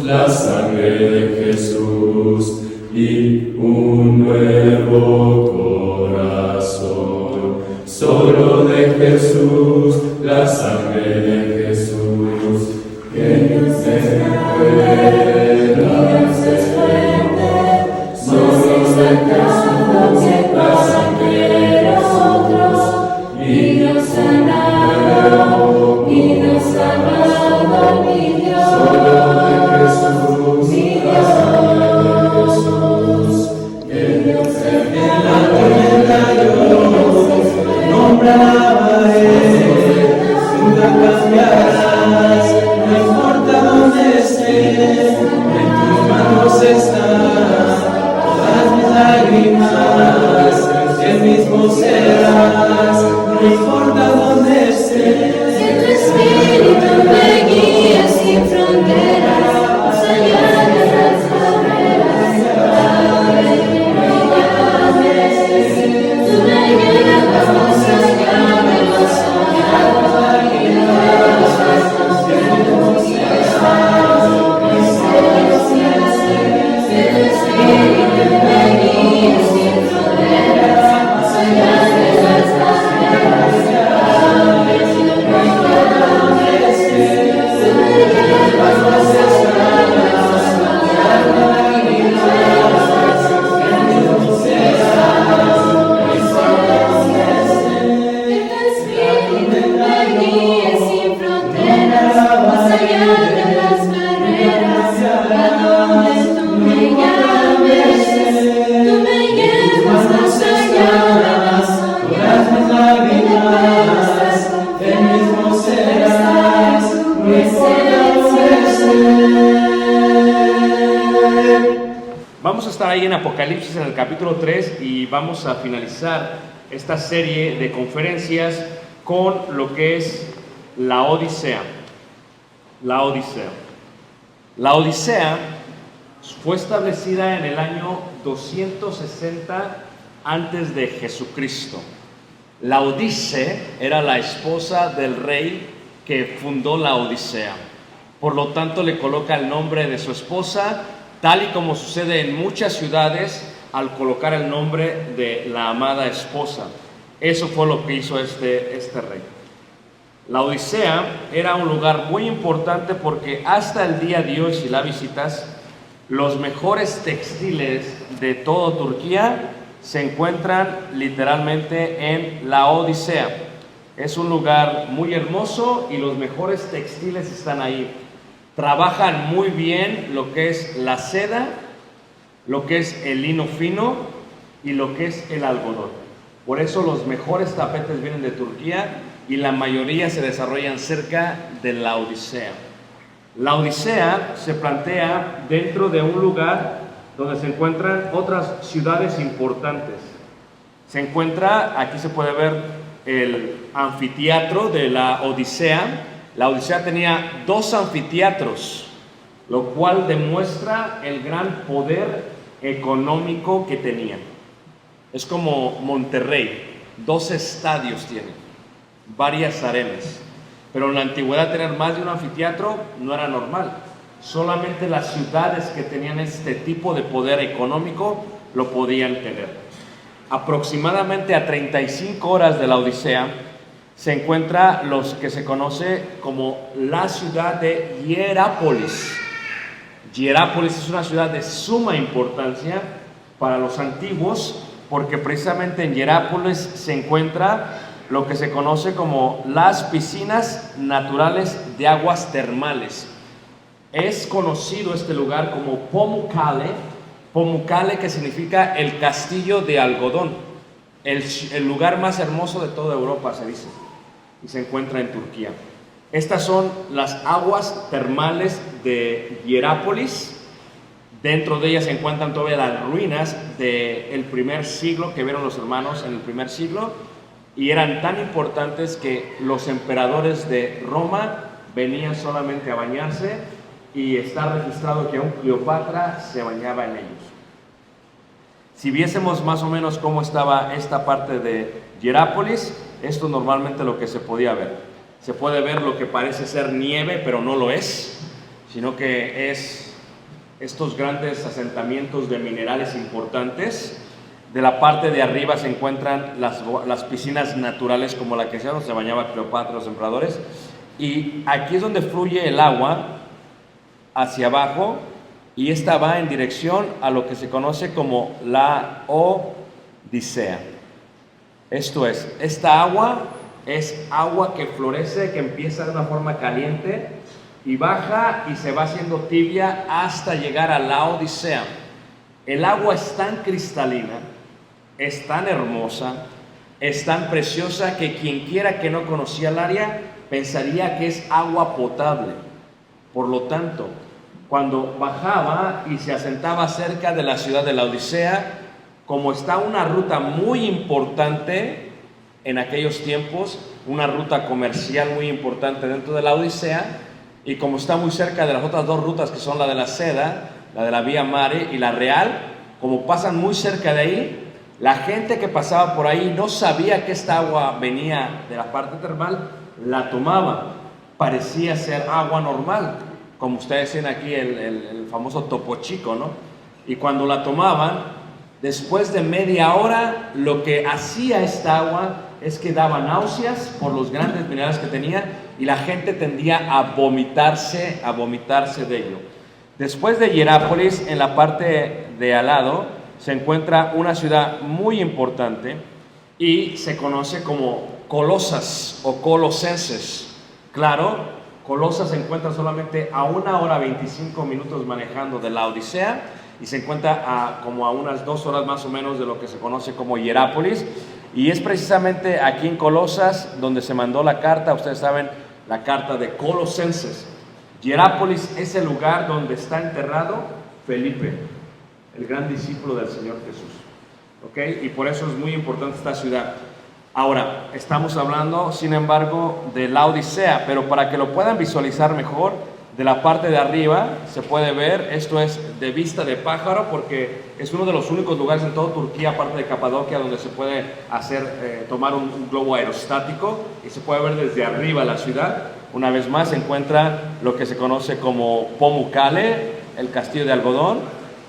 la sangre de Jesús y un nuevo corazón. Solo de Jesús, la sangre de Jesús, que nos recuerda ser. Solo de Jesús, la sangre de nosotros, y nos sanado, mi Dios. Solo de Jesús, la sangre de Jesús, que Dios en la tormenta yo nombraré, nunca cambiarás, no importa dónde esté, en tus manos están todas mis lágrimas, el mismo serás, no importa dónde esté. Si tu espíritu me guía sin fronteras, más allá de las barreras, abre que me llames. Tú me llevas más allá de lo soñado, y de los pasos que hemos llevado. Si tu espíritu me guía sin fronteras, más allá de las barreras, abre que me llames. Tú me llevas más allá de lo soñado, y de los pasos que hemos llevado. Que tu espíritu me guíe sin fronteras, más allá de las barreras, a donde tú me llames. Tú me llevas más allá de lo soñado, y de los pasos que hemos llevado. Tu presencia. Vamos a estar ahí en Apocalipsis en el capítulo 3 y vamos a finalizar esta serie de conferencias con lo que es la Odisea. La Odisea. La Odisea fue establecida en el año 260 antes de Jesucristo. Laodice era la esposa del rey que fundó la Odisea. Por lo tanto, le coloca el nombre de su esposa, tal y como sucede en muchas ciudades al colocar el nombre de la amada esposa. Eso fue lo que hizo este rey. La Odisea era un lugar muy importante porque hasta el día de hoy, si la visitas, los mejores textiles de toda Turquía se encuentran literalmente en la Odisea. Es un lugar muy hermoso y los mejores textiles están ahí. Trabajan muy bien lo que es la seda, lo que es el lino fino y lo que es el algodón. Por eso los mejores tapetes vienen de Turquía y la mayoría se desarrollan cerca de la Odisea. La Odisea se plantea dentro de un lugar donde se encuentran otras ciudades importantes. Se encuentra, aquí se puede ver el anfiteatro de la Odisea. La Odisea tenía 2 anfiteatros, lo cual demuestra el gran poder económico que tenía. Es como Monterrey, 2 estadios tiene, varias arenas. Pero en la antigüedad tener más de un anfiteatro no era normal. Solamente las ciudades que tenían este tipo de poder económico lo podían tener. Aproximadamente a 35 horas de la Odisea se encuentra los que se conoce como la ciudad de Hierápolis. Hierápolis es una ciudad de suma importancia para los antiguos porque precisamente en Hierápolis se encuentra lo que se conoce como las piscinas naturales de aguas termales. Es conocido este lugar como Pamukkale, que significa el castillo de algodón, el lugar más hermoso de toda Europa, se dice, y se encuentra en Turquía. Estas son las aguas termales de Hierápolis. Dentro de ellas se encuentran todavía las ruinas del primer siglo que vieron los hermanos en el primer siglo, y eran tan importantes que los emperadores de Roma venían solamente a bañarse, y está registrado que aún Cleopatra se bañaba en ellos. Si viésemos más o menos cómo estaba esta parte de Hierápolis, esto es normalmente lo que se podía ver. Se puede ver lo que parece ser nieve, pero no lo es. sino que es estos grandes asentamientos de minerales importantes. De la parte de arriba se encuentran las piscinas naturales como la que se bañaba Cleopatra, los emperadores, y aquí es donde fluye el agua hacia abajo, y esta va en dirección a lo que se conoce como la Odisea. Esto es, esta agua es agua que florece, que empieza de una forma caliente y baja y se va haciendo tibia hasta llegar a la Odisea. El agua es tan cristalina, es tan hermosa, es tan preciosa que quien quiera que no conocía el área pensaría que es agua potable. Por lo tanto, cuando bajaba y se asentaba cerca de la ciudad de la Odisea, como está una ruta muy importante en aquellos tiempos, una ruta comercial muy importante dentro de la Odisea, y como está muy cerca de las otras dos rutas que son la de la Seda, la de la Vía Mare y la Real, como pasan muy cerca de ahí, la gente que pasaba por ahí no sabía que esta agua venía de la parte termal, la tomaba, parecía ser agua normal, como ustedes ven aquí el famoso Topo Chico, ¿no? Y cuando la tomaban, después de media hora, lo que hacía esta agua es que daba náuseas por los grandes minerales que tenía, y la gente tendía a vomitarse de ello. Después de Hierápolis, en la parte de al lado, se encuentra una ciudad muy importante y se conoce como Colosas o Colosenses. Claro, Colosas se encuentra solamente a 1 hora 25 minutos manejando de la Odisea, y se encuentra como a unas 2 horas más o menos de lo que se conoce como Hierápolis, y es precisamente aquí en Colosas donde se mandó la carta, ustedes saben, la carta de Colosenses. Hierápolis es el lugar donde está enterrado Felipe, el gran discípulo del Señor Jesús, ¿ok? Y por eso es muy importante esta ciudad. Ahora, estamos hablando, sin embargo, de la Odisea, pero para que lo puedan visualizar mejor, de la parte de arriba se puede ver, esto es de vista de pájaro, porque es uno de los únicos lugares en toda Turquía, aparte de Capadocia, donde se puede tomar un globo aerostático y se puede ver desde arriba la ciudad. Una vez más se encuentra lo que se conoce como Pamukkale, el castillo de algodón,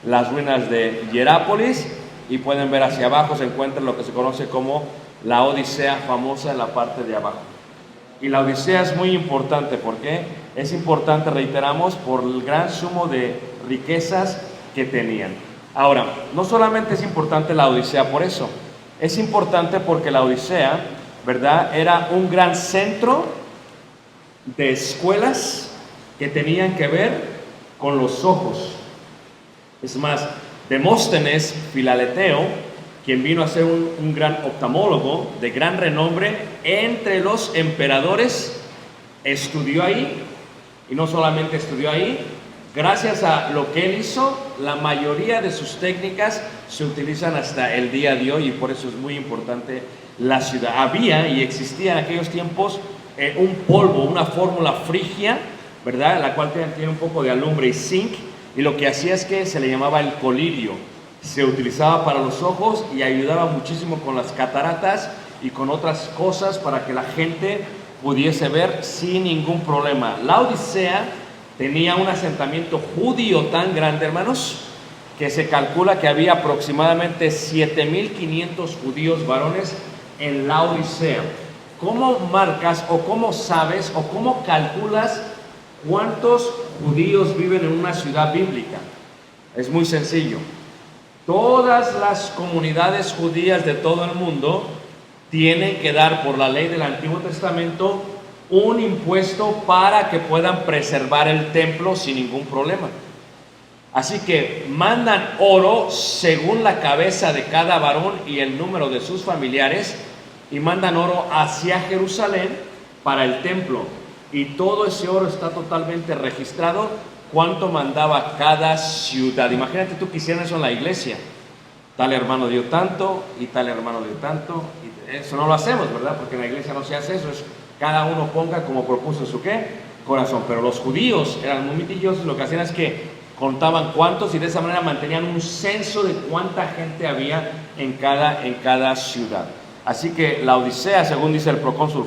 las ruinas de Hierápolis, y pueden ver hacia abajo se encuentra lo que se conoce como la Odisea famosa en la parte de abajo. Y la Odisea es muy importante, ¿por qué? Es importante, reiteramos, por el gran sumo de riquezas que tenían. Ahora, no solamente es importante la Odisea por eso, es importante porque la Odisea, ¿verdad?, era un gran centro de escuelas que tenían que ver con los ojos. Es más, Demóstenes Filaleteo, quien vino a ser un gran oftalmólogo de gran renombre entre los emperadores, estudió ahí, y no solamente estudió ahí, gracias a lo que él hizo, la mayoría de sus técnicas se utilizan hasta el día de hoy, y por eso es muy importante la ciudad. Había y existía en aquellos tiempos un polvo, una fórmula frigia, ¿verdad?, la cual tiene un poco de alumbre y zinc, y lo que hacía es que se le llamaba el colirio. Se utilizaba para los ojos y ayudaba muchísimo con las cataratas y con otras cosas para que la gente pudiese ver sin ningún problema. La Odisea tenía un asentamiento judío tan grande, hermanos, que se calcula que había aproximadamente 7,500 judíos varones en la Odisea. ¿Cómo marcas o cómo sabes o cómo calculas cuántos judíos viven en una ciudad bíblica? Es muy sencillo. Todas las comunidades judías de todo el mundo tienen que dar, por la ley del Antiguo Testamento, un impuesto para que puedan preservar el templo sin ningún problema. Así que mandan oro según la cabeza de cada varón y el número de sus familiares, y mandan oro hacia Jerusalén para el templo, y todo ese oro está totalmente registrado, cuánto mandaba cada ciudad. Imagínate tú que hicieran eso en la iglesia. Tal hermano dio tanto y tal hermano dio tanto. Y eso no lo hacemos, ¿verdad? Porque en la iglesia no se hace eso. Es cada uno ponga como propuso su ¿qué? Corazón. Pero los judíos eran muy mitillosos. Lo que hacían es que contaban cuántos, y de esa manera mantenían un censo de cuánta gente había en cada ciudad. Así que la Odisea, según dice el procónsul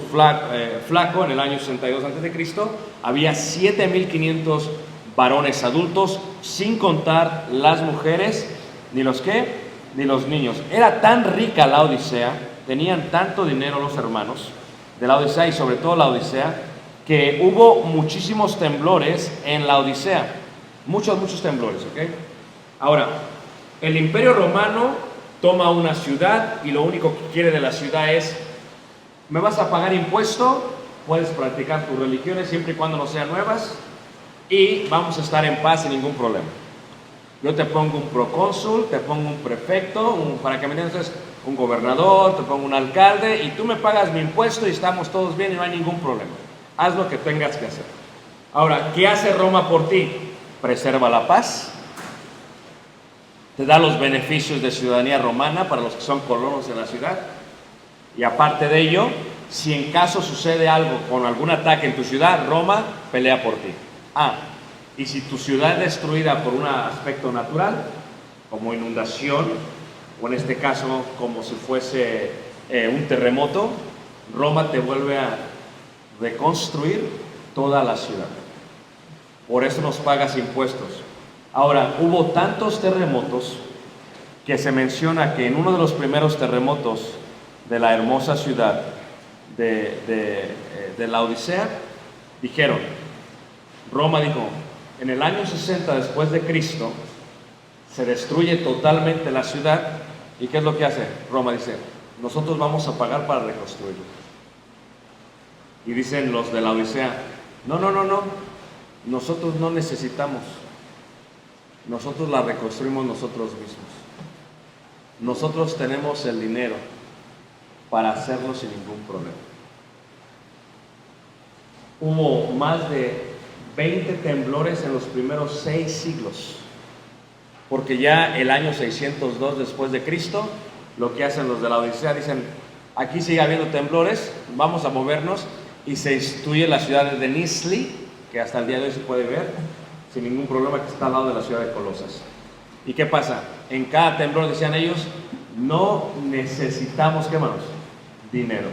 Flaco, en el año 62 a.C., había 7,500 varones adultos, sin contar las mujeres, ni los qué, ni los niños. Era tan rica la Odisea, tenían tanto dinero los hermanos de la Odisea y sobre todo la Odisea, que hubo muchísimos temblores en la Odisea. Muchos temblores, ¿ok? Ahora, el Imperio Romano toma una ciudad y lo único que quiere de la ciudad es: ¿me vas a pagar impuesto? Puedes practicar tus religiones siempre y cuando no sean nuevas y vamos a estar en paz sin ningún problema. Yo te pongo un procónsul, te pongo un prefecto, para que me entiendas, un gobernador, te pongo un alcalde y tú me pagas mi impuesto y estamos todos bien y no hay ningún problema. Haz lo que tengas que hacer. Ahora, ¿qué hace Roma por ti? Preserva la paz, te da los beneficios de ciudadanía romana para los que son colonos en la ciudad, y aparte de ello, si en caso sucede algo con algún ataque en tu ciudad, Roma pelea por ti. Y si tu ciudad es destruida por un aspecto natural, como inundación, o en este caso como si fuese un terremoto, Roma te vuelve a reconstruir toda la ciudad. Por eso nos pagas impuestos. Ahora, hubo tantos terremotos que se menciona que en uno de los primeros terremotos de la hermosa ciudad de la Odisea, dijeron, Roma dijo, en el año 60 después de Cristo, se destruye totalmente la ciudad, ¿y qué es lo que hace? Roma dice, nosotros vamos a pagar para reconstruirlo. Y dicen los de la Odisea, no, nosotros no necesitamos, nosotros la reconstruimos nosotros mismos. Nosotros tenemos el dinero para hacerlo sin ningún problema. Hubo más de 20 temblores en los primeros 6 siglos, porque ya el año 602 después de Cristo, lo que hacen los de la Odisea, dicen, aquí sigue habiendo temblores, vamos a movernos, y se destruye la ciudad de Denizli, que hasta el día de hoy se puede ver sin ningún problema, que está al lado de la ciudad de Colosas. ¿Y qué pasa? En cada temblor, decían ellos, no necesitamos, ¿qué manos? Dinero.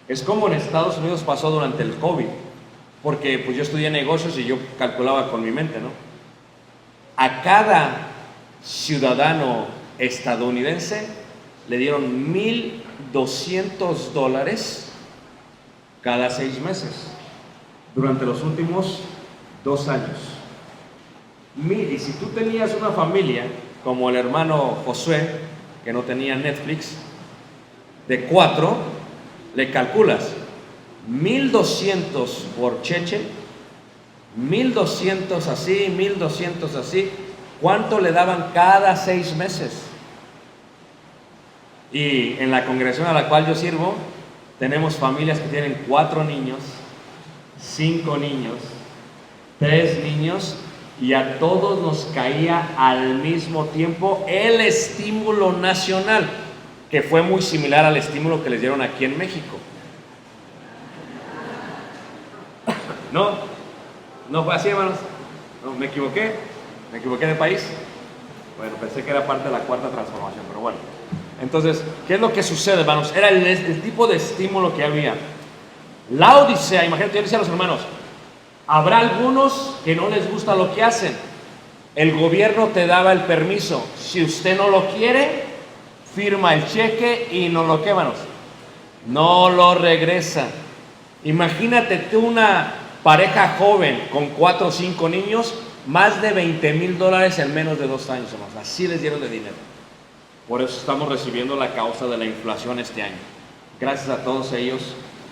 Es como en Estados Unidos pasó durante el COVID, porque pues yo estudié negocios y yo calculaba con mi mente, ¿no? A cada ciudadano estadounidense le dieron $1,200 cada 6 meses durante los últimos 2 años. Y si tú tenías una familia como el hermano Josué, que no tenía Netflix, de 4, le calculas 1,200 por cheche, 1,200 así, 1,200 así, ¿cuánto le daban cada 6 meses? Y en la congregación a la cual yo sirvo, tenemos familias que tienen 4 niños, 5 niños, 3 niños, y a todos nos caía al mismo tiempo el estímulo nacional, que fue muy similar al estímulo que les dieron aquí en México. No fue así, hermanos. No, me equivoqué de país. Bueno, pensé que era parte de la cuarta transformación, pero bueno. Entonces, ¿qué es lo que sucede, hermanos? Era el tipo de estímulo que había. La Odisea, imagínate, yo le decía a los hermanos, habrá algunos que no les gusta lo que hacen. El gobierno te daba el permiso. Si usted no lo quiere, firma el cheque y no lo quemanos. No lo regresa. Imagínate tú una pareja joven con 4 o 5 niños, más de $20,000 en menos de 2 años, hermanos. Así les dieron de dinero. Por eso estamos recibiendo la causa de la inflación este año. Gracias a todos ellos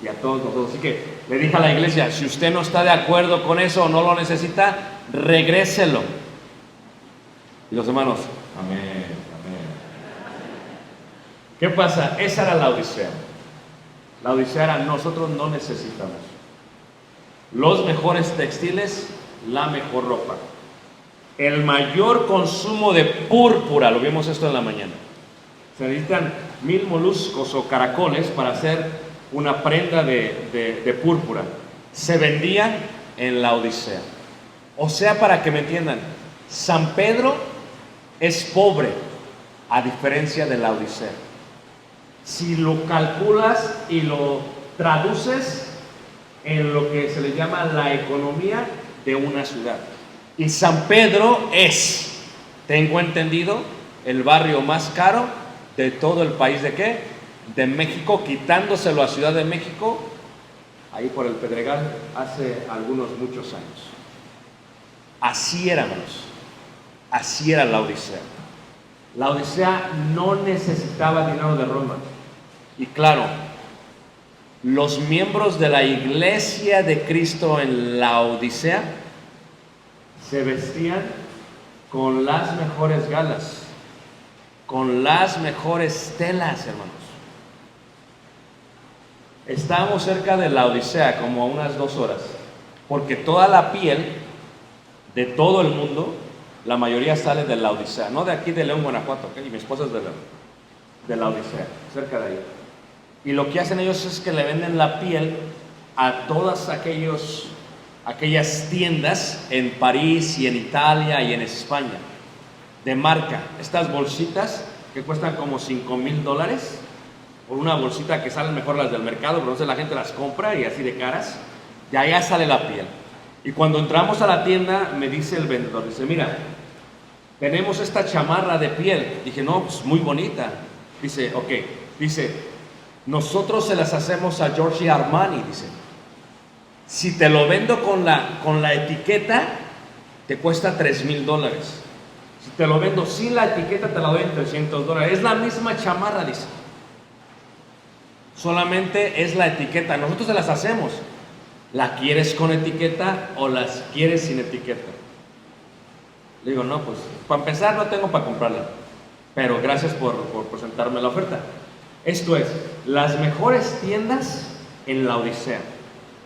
y a todos nosotros. Así que le dije a la iglesia, si usted no está de acuerdo con eso o no lo necesita, regréselo. Y los hermanos, amén. ¿Qué pasa? Esa era la Odisea. La Odisea era, nosotros no necesitamos los mejores textiles, la mejor ropa, el mayor consumo de púrpura, lo vimos esto en la mañana. Se necesitan 1,000 moluscos o caracoles para hacer una prenda de púrpura. Se vendía en la Odisea. O sea, para que me entiendan, San Pedro es pobre, a diferencia de la Odisea. Si lo calculas y lo traduces en lo que se le llama la economía de una ciudad. Y San Pedro es, tengo entendido, el barrio más caro de todo el país. ¿De qué? De México, quitándoselo a Ciudad de México, ahí por el Pedregal, hace muchos años. Así era, hermanos. Así era la Odisea. La Odisea no necesitaba dinero de Roma. Y claro, los miembros de la iglesia de Cristo en la Odisea se vestían con las mejores galas, con las mejores telas, hermanos. Estábamos cerca de la Odisea, como a unas 2 horas, porque toda la piel de todo el mundo, la mayoría sale de la Odisea, no de aquí de León, Guanajuato, ¿okay? Y mi esposa es de la Odisea, cerca de ahí. Y lo que hacen ellos es que le venden la piel a todas aquellas tiendas en París y en Italia y en España, de marca. Estas bolsitas que cuestan como $5,000, por una bolsita que salen mejor las del mercado, pero entonces la gente las compra y así de caras, y allá sale la piel. Y cuando entramos a la tienda, me dice el vendedor, dice, mira, tenemos esta chamarra de piel. Dije, no, pues muy bonita. Dice, ok, dice, nosotros se las hacemos a Giorgio Armani, dice. Si te lo vendo con la etiqueta, te cuesta $3,000. Si te lo vendo sin la etiqueta, te la doy en $300. Es la misma chamarra, dice. Solamente es la etiqueta. Nosotros se las hacemos. ¿La quieres con etiqueta o las quieres sin etiqueta? Le digo, no, pues para empezar no tengo para comprarla, pero gracias por presentarme la oferta. Esto es, las mejores tiendas en la Odisea.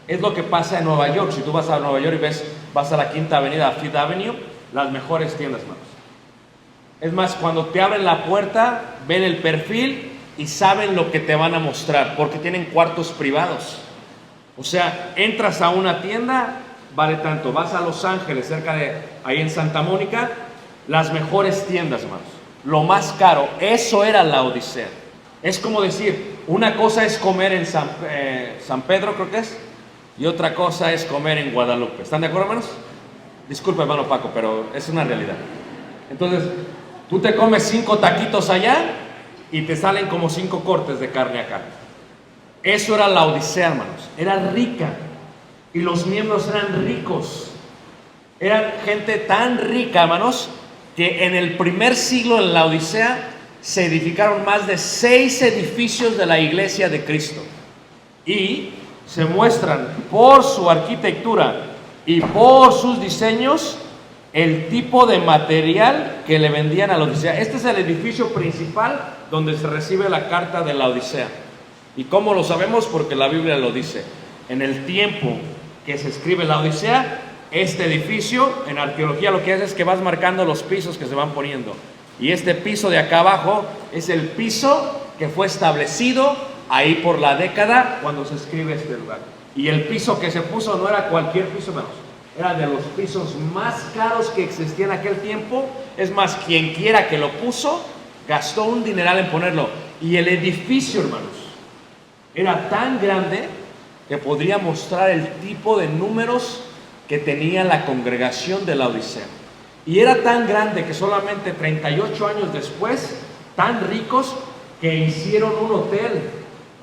Es lo que pasa en Nueva York. Si tú vas a Nueva York y vas a la Quinta Avenida, Fifth Avenue, las mejores tiendas, hermanos. Es más, cuando te abren la puerta, ven el perfil y saben lo que te van a mostrar, porque tienen cuartos privados. O sea, entras a una tienda, vale tanto. Vas a Los Ángeles, cerca de ahí en Santa Mónica, las mejores tiendas, hermanos. Lo más caro, eso era la Odisea. Es como decir, una cosa es comer en San Pedro, creo que es, y otra cosa es comer en Guadalupe. ¿Están de acuerdo, hermanos? Disculpe, hermano Paco, pero es una realidad. Entonces, tú te comes 5 taquitos allá y te salen como 5 cortes de carne acá. Eso era la Odisea, hermanos. Era rica. Y los miembros eran ricos. Eran gente tan rica, hermanos, que en el primer siglo en la Odisea se edificaron más de 6 edificios de la iglesia de Cristo. Y se muestran por su arquitectura y por sus diseños el tipo de material que le vendían a la Odisea. Este es el edificio principal donde se recibe la carta de la Odisea. ¿Y cómo lo sabemos? Porque la Biblia lo dice. En el tiempo que se escribe la Odisea, este edificio, en arqueología lo que hace es que vas marcando los pisos que se van poniendo. Y este piso de acá abajo es el piso que fue establecido ahí por la década cuando se escribe este lugar. Y el piso que se puso no era cualquier piso, hermanos. Era de los pisos más caros que existían en aquel tiempo. Es más, quien quiera que lo puso, gastó un dineral en ponerlo. Y el edificio, hermanos, era tan grande que podría mostrar el tipo de números que tenía la congregación de la Odisea. Y era tan grande que solamente 38 años después, tan ricos, que hicieron un hotel.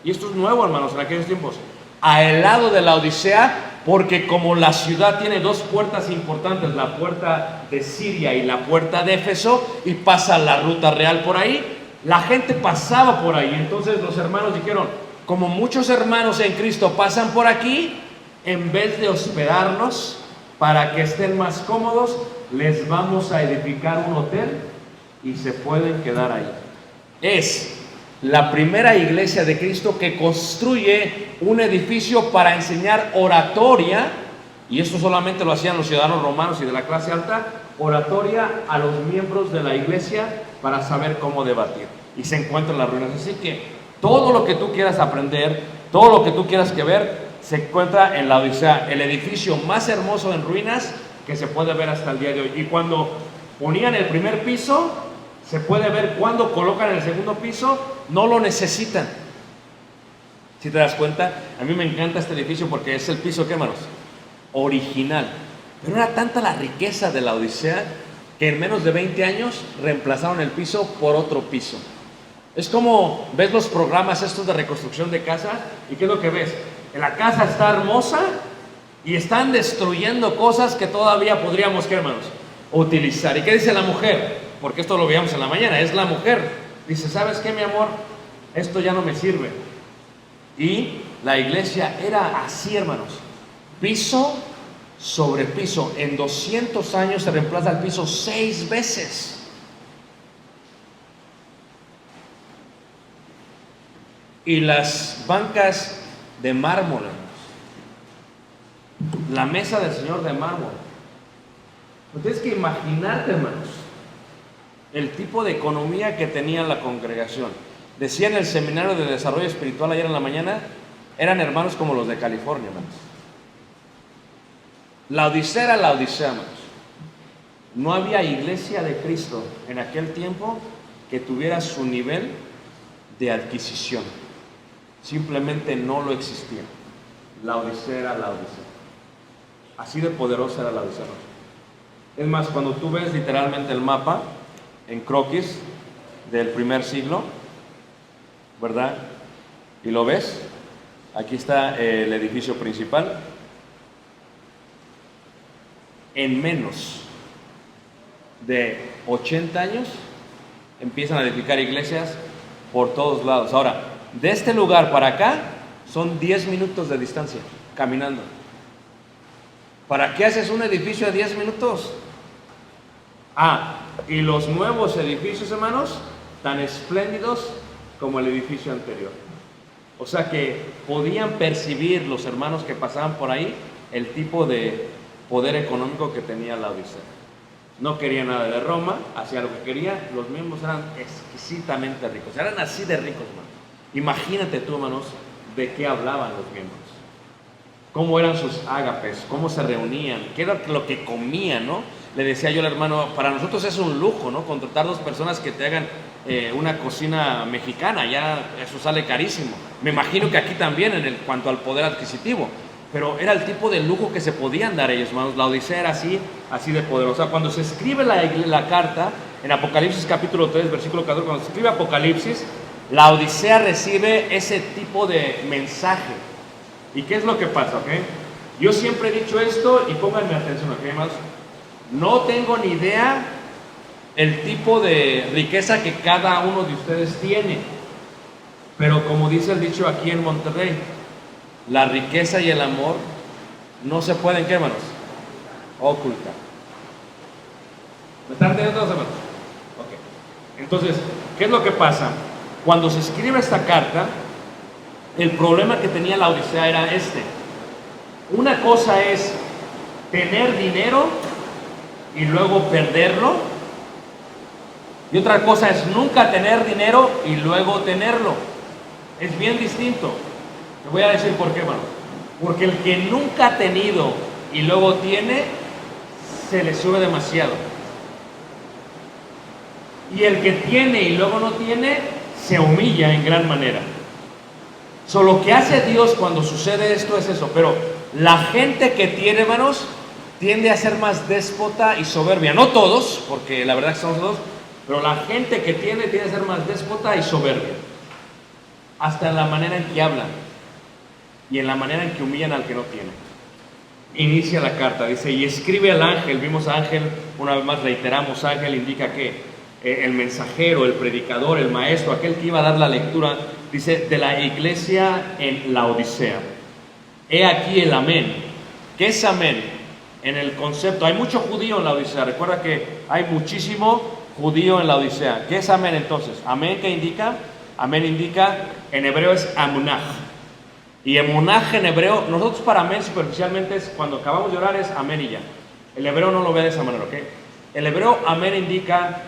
Y esto es nuevo, hermanos, en aquellos tiempos, al lado de la Odisea, porque como la ciudad tiene 2 puertas importantes, la puerta de Siria y la puerta de Éfeso, y pasa la ruta real por ahí, la gente pasaba por ahí. Entonces los hermanos dijeron, como muchos hermanos en Cristo pasan por aquí, en vez de hospedarnos para que estén más cómodos, les vamos a edificar un hotel y se pueden quedar ahí. Es la primera iglesia de Cristo que construye un edificio para enseñar oratoria, y esto solamente lo hacían los ciudadanos romanos y de la clase alta, oratoria a los miembros de la iglesia para saber cómo debatir. Y se encuentra en las ruinas. Así que todo lo que tú quieras aprender, todo lo que tú quieras que ver, se encuentra en la Odisea, el edificio más hermoso en ruinas que se puede ver hasta el día de hoy. Y cuando ponían el primer piso, se puede ver cuando colocan el segundo piso, no lo necesitan. Si te das cuenta, a mí me encanta este edificio porque es el piso, ¿qué, hermanos? Original. Pero era tanta la riqueza de la Odisea que en menos de 20 años reemplazaron el piso por otro piso. Es como ves los programas estos de reconstrucción de casa, y ¿qué es lo que ves? La casa está hermosa y están destruyendo cosas que todavía podríamos, ¿qué, hermanos?, utilizar. ¿Y qué dice la mujer? Porque esto lo veíamos en la mañana, es la mujer. Dice, ¿sabes qué, mi amor? Esto ya no me sirve. Y la iglesia era así, hermanos, piso sobre piso. En 200 años se reemplaza el piso 6 veces. Y las bancas de mármol, hermanos. La mesa del Señor de mármol. Tienes que imaginarte, hermanos, el tipo de economía que tenía la congregación. Decía en el seminario de desarrollo espiritual ayer en la mañana, eran hermanos como los de California, hermanos. La Odisea era la Odisea, hermanos. No había iglesia de Cristo en aquel tiempo que tuviera su nivel de adquisición. Simplemente no lo existía. La Odisea era la Odisea. Así de poderosa era la Odisea. Es más, cuando tú ves literalmente el mapa en croquis del primer siglo, ¿verdad? Y lo ves, aquí está el edificio principal. En menos de 80 años empiezan a edificar iglesias por todos lados. Ahora, de este lugar para acá son 10 minutos de distancia caminando. ¿Para qué haces un edificio a 10 minutos? Y los nuevos edificios, hermanos, tan espléndidos como el edificio anterior. O sea que podían percibir los hermanos que pasaban por ahí el tipo de poder económico que tenía la Odisea. No quería nada de Roma, hacía lo que quería. Los miembros eran exquisitamente ricos, eran así de ricos, hermanos. Imagínate tú, hermanos, de qué hablaban los miembros, cómo eran sus ágapes, cómo se reunían, qué era lo que comían, ¿no? Le decía yo al hermano, para nosotros es un lujo, ¿no?, contratar 2 personas que te hagan una cocina mexicana, ya eso sale carísimo. Me imagino que aquí también en cuanto al poder adquisitivo, pero era el tipo de lujo que se podían dar ellos, hermanos. La Odisea era así de poderosa. Cuando se escribe la carta en Apocalipsis capítulo 3, versículo 14, cuando se escribe Apocalipsis, la Odisea recibe ese tipo de mensaje. ¿Y qué es lo que pasa? ¿Okay? Yo siempre he dicho esto y pónganme atención, ¿ok, hermanos? No tengo ni idea el tipo de riqueza que cada uno de ustedes tiene, pero como dice el dicho aquí en Monterrey, la riqueza y el amor no se pueden, ¿qué, hermanos?, ocultar. ¿Me están entendiendo, hermanos? Ok. Entonces, ¿qué es lo que pasa? Cuando se escribe esta carta, el problema que tenía la Odisea era este. Una cosa es tener dinero y luego perderlo, y otra cosa es nunca tener dinero y luego tenerlo. Es bien distinto. Te voy a decir por qué, hermano. Porque el que nunca ha tenido y luego tiene, se le sube demasiado. Y el que tiene y luego no tiene, se humilla en gran manera. Lo que hace Dios cuando sucede esto es eso. Pero la gente que tiene, hermanos, tiende a ser más déspota y soberbia. No todos, porque la verdad que somos todos, pero la gente que tiende a ser más déspota y soberbia. Hasta en la manera en que hablan y en la manera en que humillan al que no tiene. Inicia la carta, dice, y escribe al ángel. Vimos ángel, una vez más reiteramos, ángel indica que el mensajero, el predicador, el maestro, aquel que iba a dar la lectura, dice, de la iglesia en la Odisea. He aquí el amén. ¿Qué es amén? En el concepto, hay mucho judío en la Odisea. Recuerda que hay muchísimo judío en la Odisea. ¿Qué es amén entonces? Amén, ¿qué indica? Amén indica, en hebreo es amunaj. Y emunaj en hebreo, nosotros para amén superficialmente es cuando acabamos de orar es amén y ya. El hebreo no lo ve de esa manera, ¿ok? El hebreo amén indica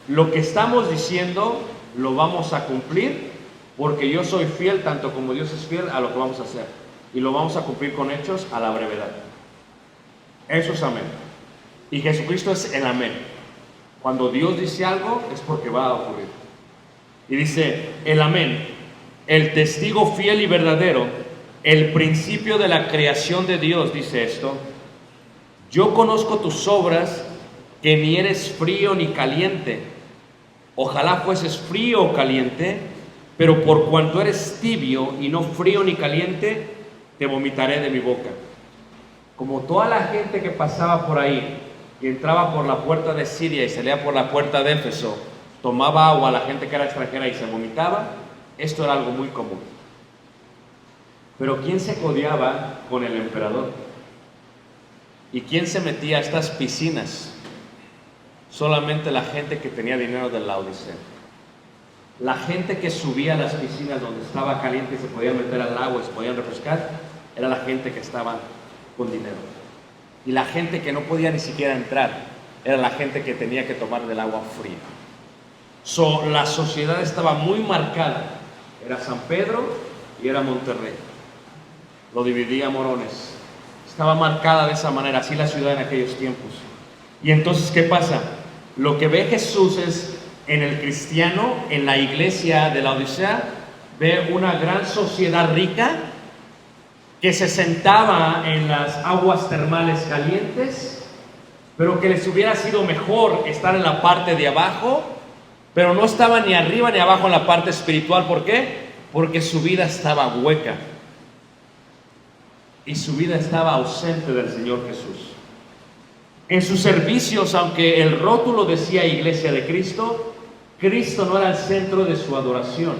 lo que estamos diciendo lo vamos a cumplir, porque yo soy fiel tanto como Dios es fiel a lo que vamos a hacer, y lo vamos a cumplir con hechos a la brevedad. Eso es amén. Y Jesucristo es el amén. Cuando Dios dice algo es porque va a ocurrir. Y dice el amén, el testigo fiel y verdadero, el principio de la creación de Dios, dice esto, Yo conozco tus obras, que ni eres frío ni caliente. Ojalá fueses frío o caliente, pero por cuanto eres tibio y no frío ni caliente, te vomitaré de mi boca. Como toda la gente que pasaba por ahí y entraba por la puerta de Siria y salía por la puerta de Éfeso, tomaba agua a la gente que era extranjera y se vomitaba, esto era algo muy común. Pero ¿quién se codeaba con el emperador? ¿Y quién se metía a estas piscinas? Solamente la gente que tenía dinero de la Odisea. La gente que subía a las piscinas donde estaba caliente y se podían meter al agua y se podían refrescar, era la gente que estaba con dinero. Y la gente que no podía ni siquiera entrar, era la gente que tenía que tomar del agua fría. La sociedad estaba muy marcada. Era San Pedro y era Monterrey. Lo dividía Morones. Estaba marcada de esa manera, así la ciudad en aquellos tiempos. Y entonces, ¿qué pasa? Lo que ve Jesús es, en el cristiano, en la iglesia de la Odisea, ve una gran sociedad rica que se sentaba en las aguas termales calientes, pero que les hubiera sido mejor estar en la parte de abajo, pero no estaba ni arriba ni abajo en la parte espiritual. ¿Por qué? Porque su vida estaba hueca y su vida estaba ausente del Señor Jesús. En sus servicios, aunque el rótulo decía Iglesia de Cristo, Cristo no era el centro de su adoración,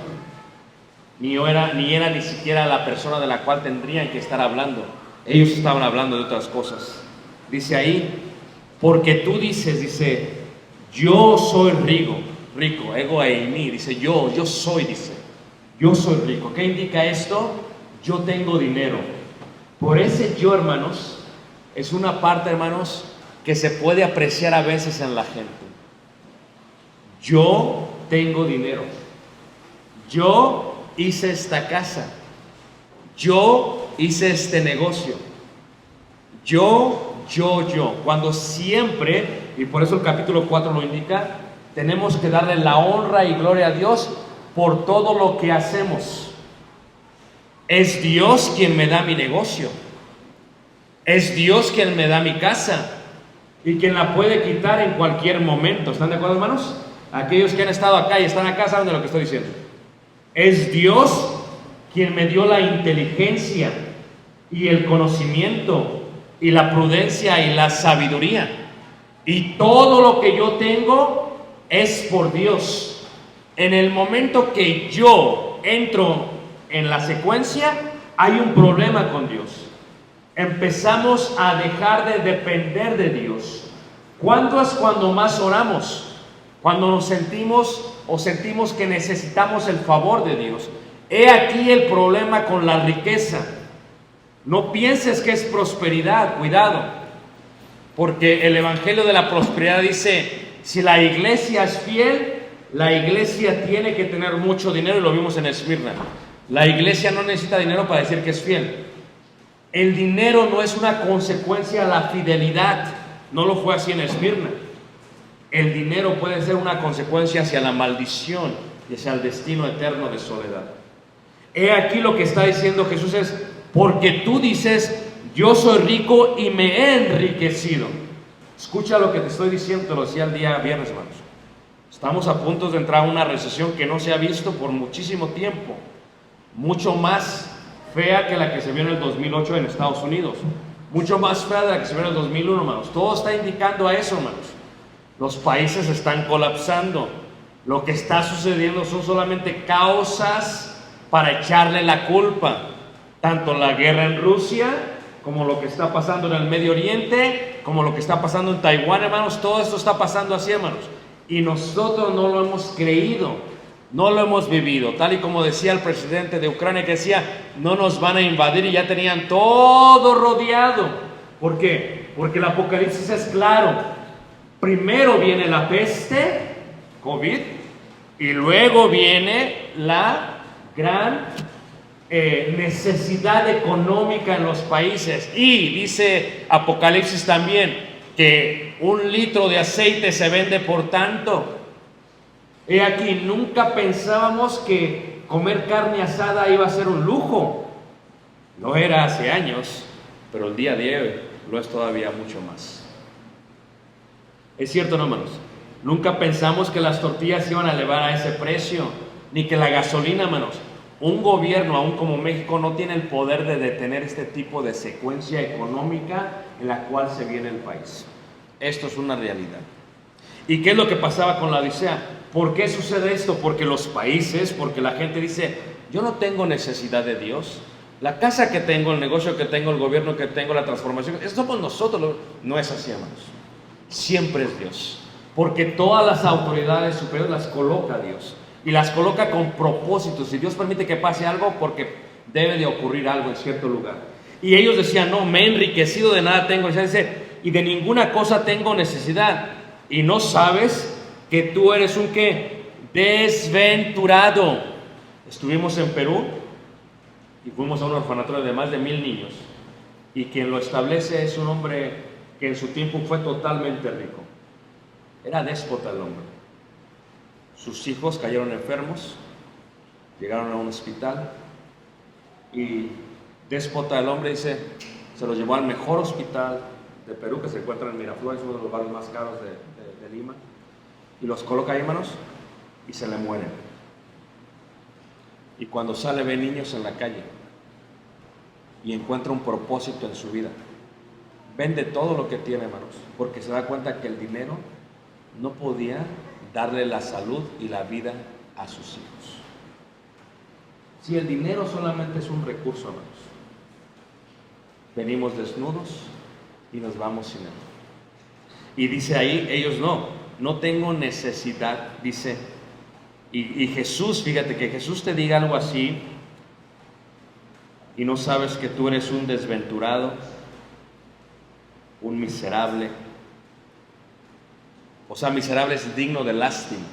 ni era ni siquiera la persona de la cual tendrían que estar hablando. Ellos estaban hablando de otras cosas. Dice ahí, porque tú dice, yo soy rico, ego eimi, dice yo soy rico. ¿Qué indica esto? Yo tengo dinero. Por ese yo, hermanos, es una parte, hermanos, que se puede apreciar a veces en la gente. Yo tengo dinero. Yo hice esta casa. Yo hice este negocio. Yo. Cuando siempre, y por eso el capítulo 4 lo indica, tenemos que darle la honra y gloria a Dios por todo lo que hacemos. Es Dios quien me da mi negocio. Es Dios quien me da mi casa. Y quien la puede quitar en cualquier momento. ¿Están de acuerdo, hermanos? Aquellos que han estado acá y están acá saben de lo que estoy diciendo. Es Dios quien me dio la inteligencia y el conocimiento y la prudencia y la sabiduría. Y todo lo que yo tengo es por Dios. En el momento que yo entro en la secuencia, hay un problema con Dios. Empezamos a dejar de depender de Dios. ¿Cuándo es cuando más oramos? Cuando nos sentimos que necesitamos el favor de Dios. He aquí el problema con la riqueza. No pienses que es prosperidad, cuidado. Porque el evangelio de la prosperidad dice, si la iglesia es fiel, la iglesia tiene que tener mucho dinero, y lo vimos en Esmirna. La iglesia no necesita dinero para decir que es fiel. El dinero no es una consecuencia a la fidelidad. No lo fue así en Esmirna. El dinero puede ser una consecuencia hacia la maldición y hacia el destino eterno de soledad. He aquí lo que está diciendo Jesús es, porque tú dices, yo soy rico y me he enriquecido. Escucha lo que te estoy diciendo, te lo decía el día viernes, hermanos. Estamos a punto de entrar a una recesión que no se ha visto por muchísimo tiempo. Mucho más fea que la que se vio en el 2008 en Estados Unidos. Mucho más fea de la que se vio en el 2001, hermanos. Todo está indicando a eso, hermanos. Los países están colapsando. Lo que está sucediendo son solamente causas para echarle la culpa. Tanto la guerra en Rusia, como lo que está pasando en el Medio Oriente, como lo que está pasando en Taiwán, hermanos. Todo esto está pasando así, hermanos. Y nosotros no lo hemos creído, no lo hemos vivido. Tal y como decía el presidente de Ucrania, que decía, no nos van a invadir, y ya tenían todo rodeado. ¿Por qué? Porque el Apocalipsis es claro. Primero viene la peste, COVID, y luego viene la gran necesidad económica en los países. Y dice Apocalipsis también que 1 litro de aceite se vende por tanto. He aquí, nunca pensábamos que comer carne asada iba a ser un lujo. No era hace años, pero el día de hoy lo es todavía mucho más. Es cierto, ¿no, hermanos? Nunca pensamos que las tortillas iban a elevar a ese precio, ni que la gasolina, hermanos. Un gobierno, aún como México, no tiene el poder de detener este tipo de secuencia económica en la cual se viene el país. Esto es una realidad. ¿Y qué es lo que pasaba con la Odisea? ¿Por qué sucede esto? Porque los países, porque la gente dice, yo no tengo necesidad de Dios. La casa que tengo, el negocio que tengo, el gobierno que tengo, la transformación, eso somos nosotros. No es así, hermanos. Siempre es Dios. Porque todas las autoridades superiores las coloca Dios. Y las coloca con propósitos. Y Dios permite que pase algo porque debe de ocurrir algo en cierto lugar. Y ellos decían, no, me he enriquecido, de nada tengo. Y de ninguna cosa tengo necesidad. Y no sabes que tú eres un ¿qué? Desventurado. Estuvimos en Perú y fuimos a un orfanatorio de más de 1000 niños. Y quien lo establece es un hombre que en su tiempo fue totalmente rico. Era déspota el hombre. Sus hijos cayeron enfermos, llegaron a un hospital y déspota el hombre, dice, se los llevó al mejor hospital de Perú, que se encuentra en Miraflores, uno de los lugares más caros de Lima, y los coloca ahí, hermanos, y se le mueren. Y cuando sale ve niños en la calle y encuentra un propósito en su vida. Vende todo lo que tiene, hermanos, porque se da cuenta que el dinero no podía darle la salud y la vida a sus hijos. Si el dinero solamente es un recurso, hermanos, venimos desnudos y nos vamos sin él. Y dice ahí, ellos no tengo necesidad, dice. Y Jesús, fíjate que Jesús te diga algo así y no sabes que tú eres un desventurado, un miserable. O sea, miserable es digno de lástima.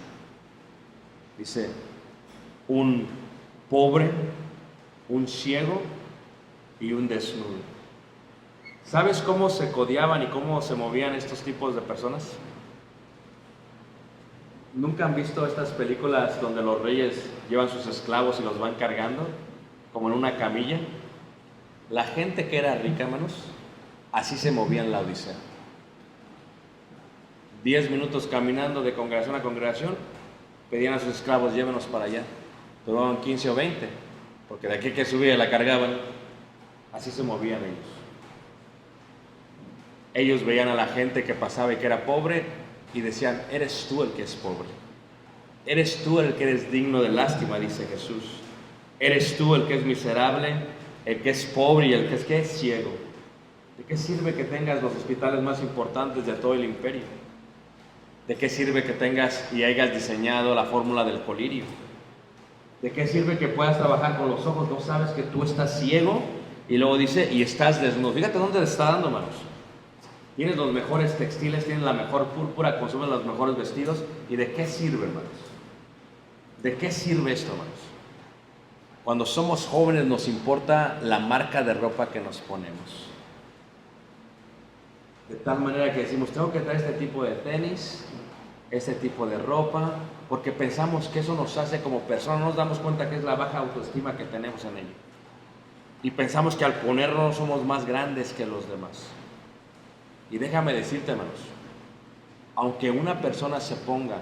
Dice, un pobre, un ciego y un desnudo. ¿Sabes cómo se codeaban y cómo se movían estos tipos de personas? ¿Nunca han visto estas películas donde los reyes llevan sus esclavos y los van cargando? Como en una camilla. La gente que era rica, hermanos, así se movía en la Odisea. 10 minutos caminando de congregación a congregación, pedían a sus esclavos, llévenos para allá. Duraban 15 o 20, porque de aquí que subía la cargaban. Así se movían ellos. Ellos veían a la gente que pasaba y que era pobre y decían, eres tú el que es pobre. Eres tú el que eres digno de lástima, dice Jesús. Eres tú el que es miserable, el que es pobre y el que es ciego. ¿De qué sirve que tengas los hospitales más importantes de todo el imperio? ¿De qué sirve que tengas y hayas diseñado la fórmula del colirio? ¿De qué sirve que puedas trabajar con los ojos? No sabes que tú estás ciego. Y luego dice, y estás desnudo. Fíjate dónde te está dando, hermanos. Tienes los mejores textiles, tienes la mejor púrpura, consumes los mejores vestidos. ¿Y de qué sirve, hermanos? ¿De qué sirve esto, hermanos? Cuando somos jóvenes nos importa la marca de ropa que nos ponemos. De tal manera que decimos, tengo que traer este tipo de tenis, este tipo de ropa, porque pensamos que eso nos hace como personas, no nos damos cuenta que es la baja autoestima que tenemos en ello. Y pensamos que al ponernos somos más grandes que los demás. Y déjame decirte, hermanos, aunque una persona se ponga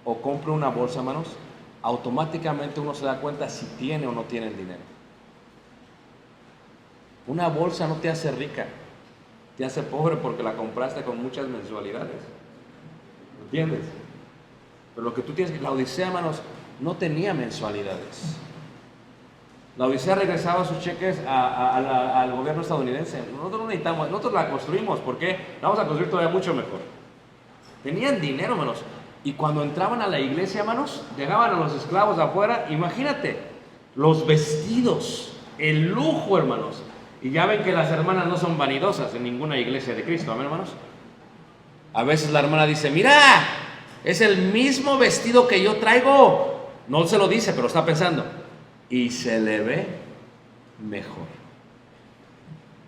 o compre una bolsa, hermanos, automáticamente uno se da cuenta si tiene o no tiene el dinero. Una bolsa no te hace rica, te hace pobre porque la compraste con muchas mensualidades. ¿Entiendes? Pero lo que tú tienes, la Odisea, hermanos, no tenía mensualidades. La Odisea regresaba sus cheques al gobierno estadounidense. Nosotros no necesitamos, nosotros la construimos. ¿Por qué? La vamos a construir todavía mucho mejor. Tenían dinero, hermanos. Y cuando entraban a la iglesia, hermanos, dejaban a los esclavos afuera. Imagínate, los vestidos, el lujo, hermanos. Y ya ven que las hermanas no son vanidosas en ninguna iglesia de Cristo, ¿amén, hermanos? A veces la hermana dice, mira, es el mismo vestido que yo traigo. No se lo dice, pero está pensando. Y se le ve mejor.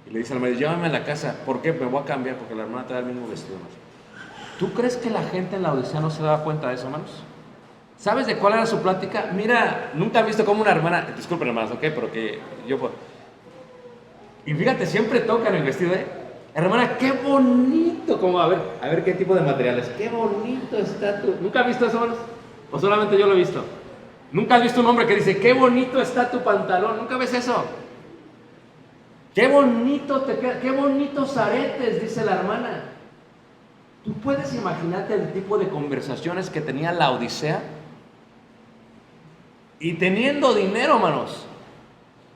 Y le dice al marido, llévame a la casa. ¿Por qué? Me voy a cambiar porque la hermana trae el mismo vestido. ¿Tú crees que la gente en la Odisea no se daba cuenta de eso, hermanos? ¿Sabes de cuál era su plática? Mira, nunca he visto como una hermana, disculpen hermanos, ok, pero que yo... Y fíjate, siempre tocan el vestido, Hermana, qué bonito, como a ver qué tipo de materiales, qué bonito está tu... ¿Nunca has visto eso, hermanos? ¿O solamente yo lo he visto? ¿Nunca has visto un hombre que dice, qué bonito está tu pantalón? ¿Nunca ves eso? Qué bonito te queda, qué bonitos aretes, dice la hermana. ¿Tú puedes imaginarte el tipo de conversaciones que tenía la Odisea? Y teniendo dinero, hermanos.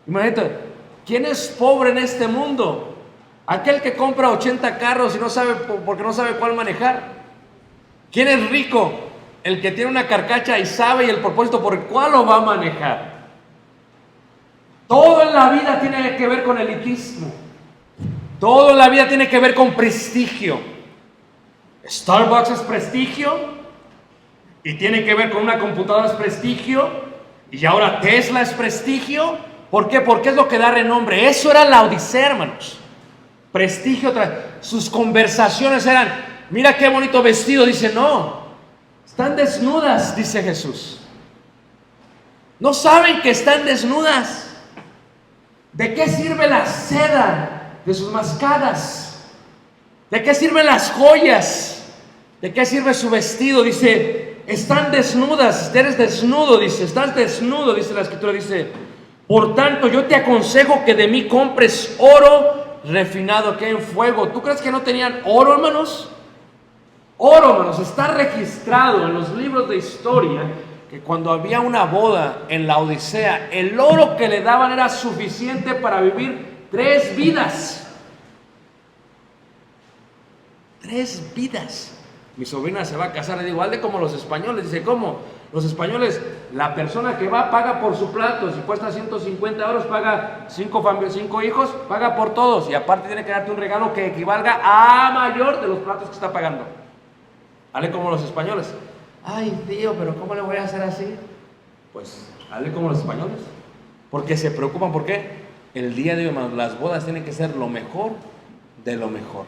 Imagínate, ¿quién es pobre en este mundo? Aquel que compra 80 carros y no sabe, porque no sabe cuál manejar. ¿Quién es rico? El que tiene una carcacha y sabe el propósito por el cual lo va a manejar. Todo en la vida tiene que ver con elitismo. Todo en la vida tiene que ver con prestigio. Starbucks es prestigio y tiene que ver con una computadora es prestigio y ahora Tesla es prestigio. ¿Por qué? Porque es lo que da renombre. Eso era la Odisea, hermanos. Prestigio. Sus conversaciones eran, mira qué bonito vestido. Dice, no, están desnudas, dice Jesús. No saben que están desnudas. ¿De qué sirve la seda de sus mascadas? ¿De qué sirven las joyas? ¿De qué sirve su vestido? Dice, están desnudas, eres desnudo, dice, estás desnudo, dice la escritura, dice, por tanto yo te aconsejo que de mí compres oro refinado que en fuego. ¿Tú crees que no tenían oro, hermanos? Oro, hermanos, está registrado en los libros de historia que cuando había una boda en la Odisea, el oro que le daban era suficiente para vivir 3 vidas. 3 vidas. Mi sobrina se va a casar, le digo, igual de como los españoles. Dice, ¿cómo? Los españoles, la persona que va paga por su plato. Si cuesta 150 euros, paga 5 hijos, paga por todos. Y aparte tiene que darte un regalo que equivalga a mayor de los platos que está pagando. Hable como los españoles. Ay, tío, pero ¿cómo le voy a hacer así? Pues, hable como los españoles. Porque se preocupan, ¿por qué? El día de hoy, hermanos, las bodas tienen que ser lo mejor de lo mejor.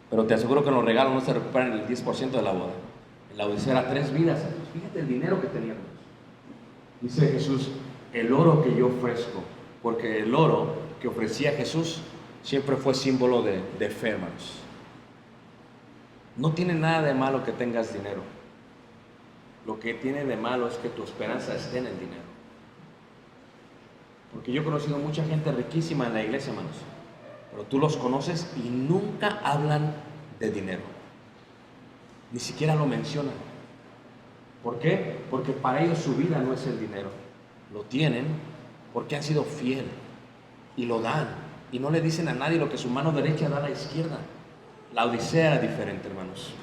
Pero te aseguro que en los regalos no se recuperan el 10% de la boda. En la Odisea era 3 vidas. Fíjate el dinero que teníamos. Dice Jesús, el oro que yo ofrezco, porque el oro que ofrecía Jesús siempre fue símbolo de fe, hermanos. No tiene nada de malo que tengas dinero. Lo que tiene de malo es que tu esperanza esté en el dinero. Porque yo he conocido mucha gente riquísima en la iglesia, hermanos, pero tú los conoces y nunca hablan de dinero. Ni siquiera lo mencionan. ¿Por qué? Porque para ellos su vida no es el dinero. Lo tienen porque han sido fiel y lo dan. Y no le dicen a nadie lo que su mano derecha da a la izquierda. La Odisea era diferente, hermanos.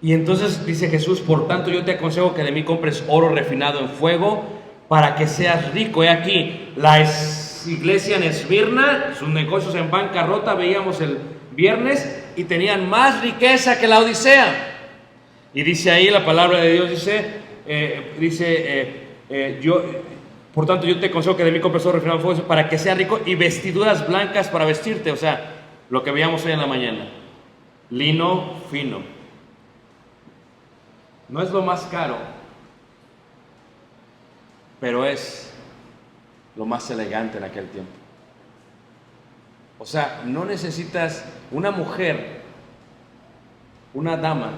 Y entonces dice Jesús, por tanto yo te aconsejo que de mí compres oro refinado en fuego para que seas rico. He aquí, la iglesia en Esmirna, sus negocios en bancarrota, veíamos el viernes, y tenían más riqueza que la Odisea. Y dice ahí la palabra de Dios, por tanto yo te aconsejo que de mí compres oro refinado en fuego para que seas rico y vestiduras blancas para vestirte. O sea, lo que veíamos hoy en la mañana. Lino fino. No es lo más caro, pero es lo más elegante en aquel tiempo. O sea, no necesitas una mujer, una dama,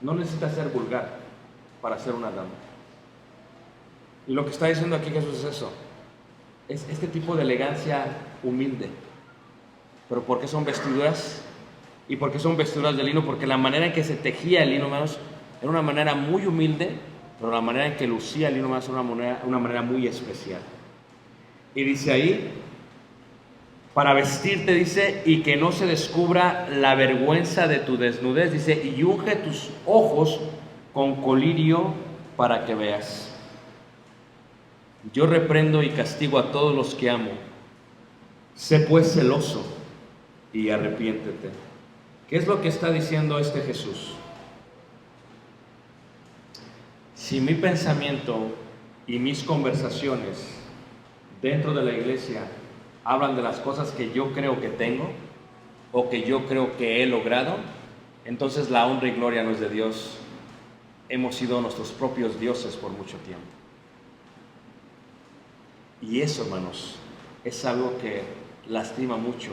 no necesita ser vulgar para ser una dama. Y lo que está diciendo aquí Jesús es eso. Es este tipo de elegancia humilde. ¿Pero por qué son vestiduras? ¿Y por qué son vestiduras de lino? Porque la manera en que se tejía el lino, hermanos, era una manera muy humilde, pero la manera en que lucía el lino, hermanos, era una manera muy especial. Y dice ahí, para vestirte, dice, y que no se descubra la vergüenza de tu desnudez, dice, y unge tus ojos con colirio para que veas. Yo reprendo y castigo a todos los que amo. Sé pues celoso y arrepiéntete. ¿Qué es lo que está diciendo este Jesús? Si mi pensamiento y mis conversaciones dentro de la iglesia hablan de las cosas que yo creo que tengo o que yo creo que he logrado, entonces la honra y gloria no es de Dios. Hemos sido nuestros propios dioses por mucho tiempo. Y eso, hermanos, es algo que lastima mucho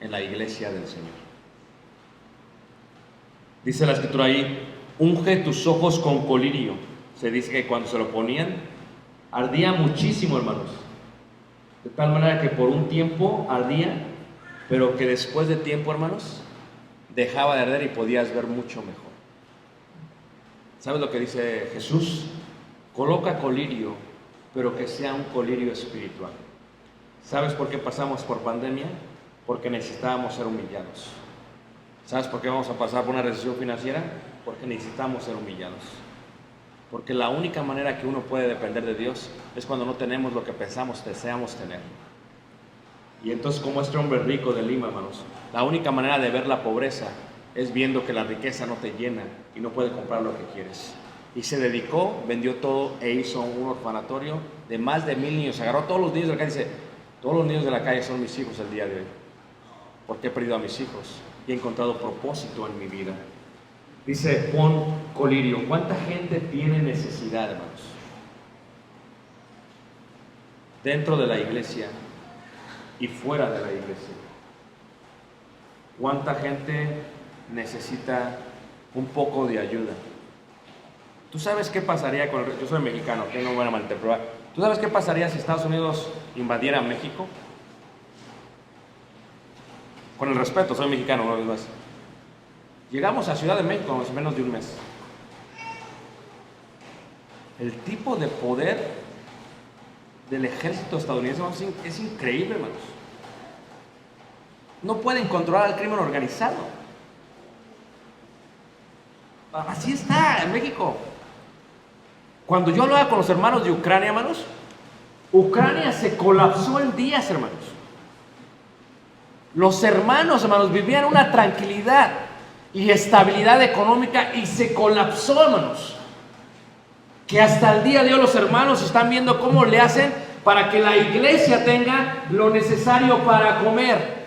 en la iglesia del Señor. Dice la escritura ahí, unge tus ojos con colirio. Se dice que cuando se lo ponían, ardía muchísimo, hermanos. De tal manera que por un tiempo ardía, pero que después de tiempo, hermanos, dejaba de arder y podías ver mucho mejor. ¿Sabes lo que dice Jesús? Coloca colirio, pero que sea un colirio espiritual. ¿Sabes por qué pasamos por pandemia? Porque necesitábamos ser humillados. ¿Sabes por qué vamos a pasar por una recesión financiera? Porque necesitamos ser humillados. Porque la única manera que uno puede depender de Dios es cuando no tenemos lo que pensamos, deseamos tener. Y entonces, como este hombre rico de Lima, hermanos, la única manera de ver la pobreza es viendo que la riqueza no te llena y no puedes comprar lo que quieres. Y se dedicó, vendió todo e hizo un orfanatorio de más de 1000 niños. Agarró a todos los niños de la calle y dice, todos los niños de la calle son mis hijos el día de hoy. Porque he perdido a mis hijos y he encontrado propósito en mi vida. Dice, pon colirio. ¿Cuánta gente tiene necesidad, hermanos? Dentro de la iglesia y fuera de la iglesia. ¿Cuánta gente necesita un poco de ayuda? ¿Tú sabes qué pasaría con yo soy mexicano, que no me van a malinterpretar? ¿Tú sabes qué pasaría si Estados Unidos invadiera México? Con el respeto, soy mexicano, una vez más. Llegamos a Ciudad de México en menos de un mes. El tipo de poder del ejército estadounidense es increíble, hermanos. No pueden controlar el crimen organizado. Así está en México. Cuando yo hablaba con los hermanos de Ucrania, hermanos, Ucrania se colapsó en días, hermanos. Los hermanos, vivían una tranquilidad y estabilidad económica y se colapsó, hermanos. Que hasta el día de hoy los hermanos están viendo cómo le hacen para que la iglesia tenga lo necesario para comer.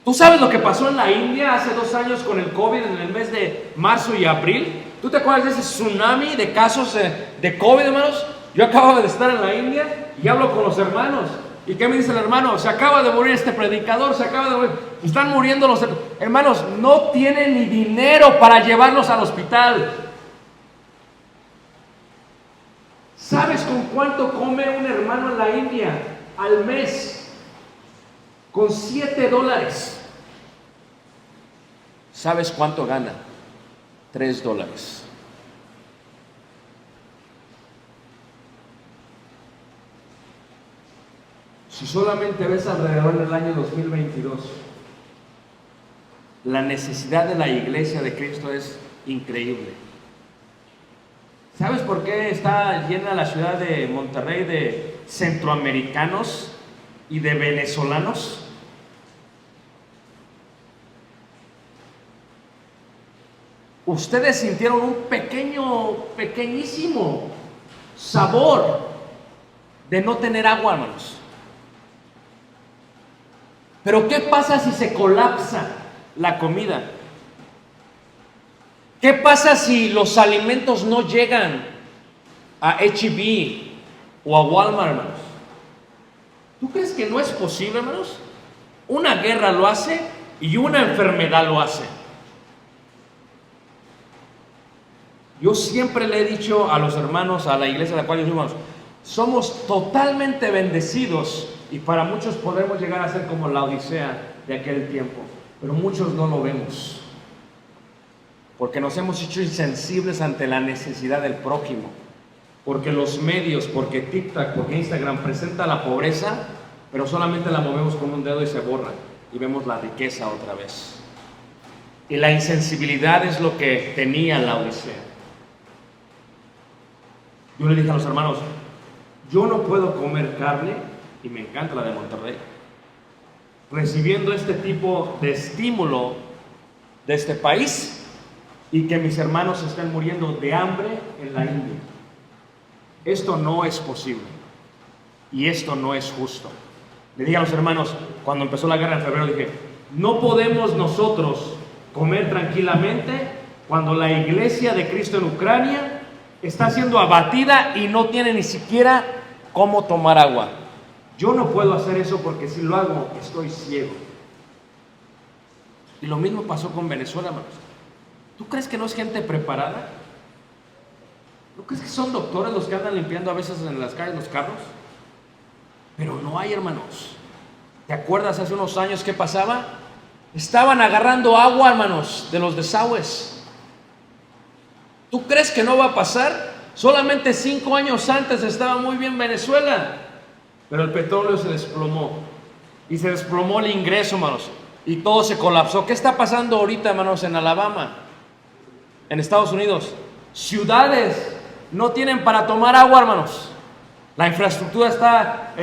¿Tú sabes lo que pasó en la India hace 2 años con el COVID en el mes de marzo y abril? ¿Tú te acuerdas de ese tsunami de casos de COVID, hermanos? Yo acababa de estar en la India y hablo con los hermanos. ¿Y qué me dice el hermano? Se acaba de morir este predicador, se acaba de morir. Están muriendo los hermanos, no tienen ni dinero para llevarlos al hospital. ¿Sabes con cuánto come un hermano en la India al mes? Con $7. ¿Sabes cuánto gana? $3. Si solamente ves alrededor del año 2022, la necesidad de la iglesia de Cristo es increíble. ¿Sabes por qué está llena la ciudad de Monterrey de centroamericanos y de venezolanos? Ustedes sintieron un pequeñísimo sabor de no tener agua, hermanos. Pero ¿qué pasa si se colapsa la comida? ¿Qué pasa si los alimentos no llegan a H-E-B o a Walmart, hermanos? ¿Tú crees que no es posible, hermanos? Una guerra lo hace y una enfermedad lo hace. Yo siempre le he dicho a los hermanos, a la iglesia de la cual yo soy, hermanos, somos totalmente bendecidos y para muchos podemos llegar a ser como la Odisea de aquel tiempo, pero muchos no lo vemos. Porque nos hemos hecho insensibles ante la necesidad del prójimo. Porque los medios, porque TikTok, porque Instagram presenta la pobreza, pero solamente la movemos con un dedo y se borra. Y vemos la riqueza otra vez. Y la insensibilidad es lo que tenía la Odisea. Yo le dije a los hermanos, yo no puedo comer carne, y me encanta la de Monterrey, recibiendo este tipo de estímulo de este país, y que mis hermanos estén muriendo de hambre en la India. Esto no es posible y esto no es justo. Le dije a los hermanos, cuando empezó la guerra en febrero, dije, no podemos nosotros comer tranquilamente cuando la iglesia de Cristo en Ucrania está siendo abatida y no tiene ni siquiera cómo tomar agua. Yo no puedo hacer eso porque si lo hago estoy ciego. Y lo mismo pasó con Venezuela, hermanos. ¿Tú crees que no es gente preparada? ¿No crees que son doctores los que andan limpiando a veces en las calles los carros? Pero no hay, hermanos. ¿Te acuerdas hace unos años qué pasaba? Estaban agarrando agua, hermanos, de los desagües. ¿Tú crees que no va a pasar? Solamente 5 años antes estaba muy bien Venezuela, pero el petróleo se desplomó y se desplomó el ingreso, hermanos, y todo se colapsó. ¿Qué está pasando ahorita, hermanos, en Alabama, en Estados Unidos? Ciudades no tienen para tomar agua, hermanos. La infraestructura está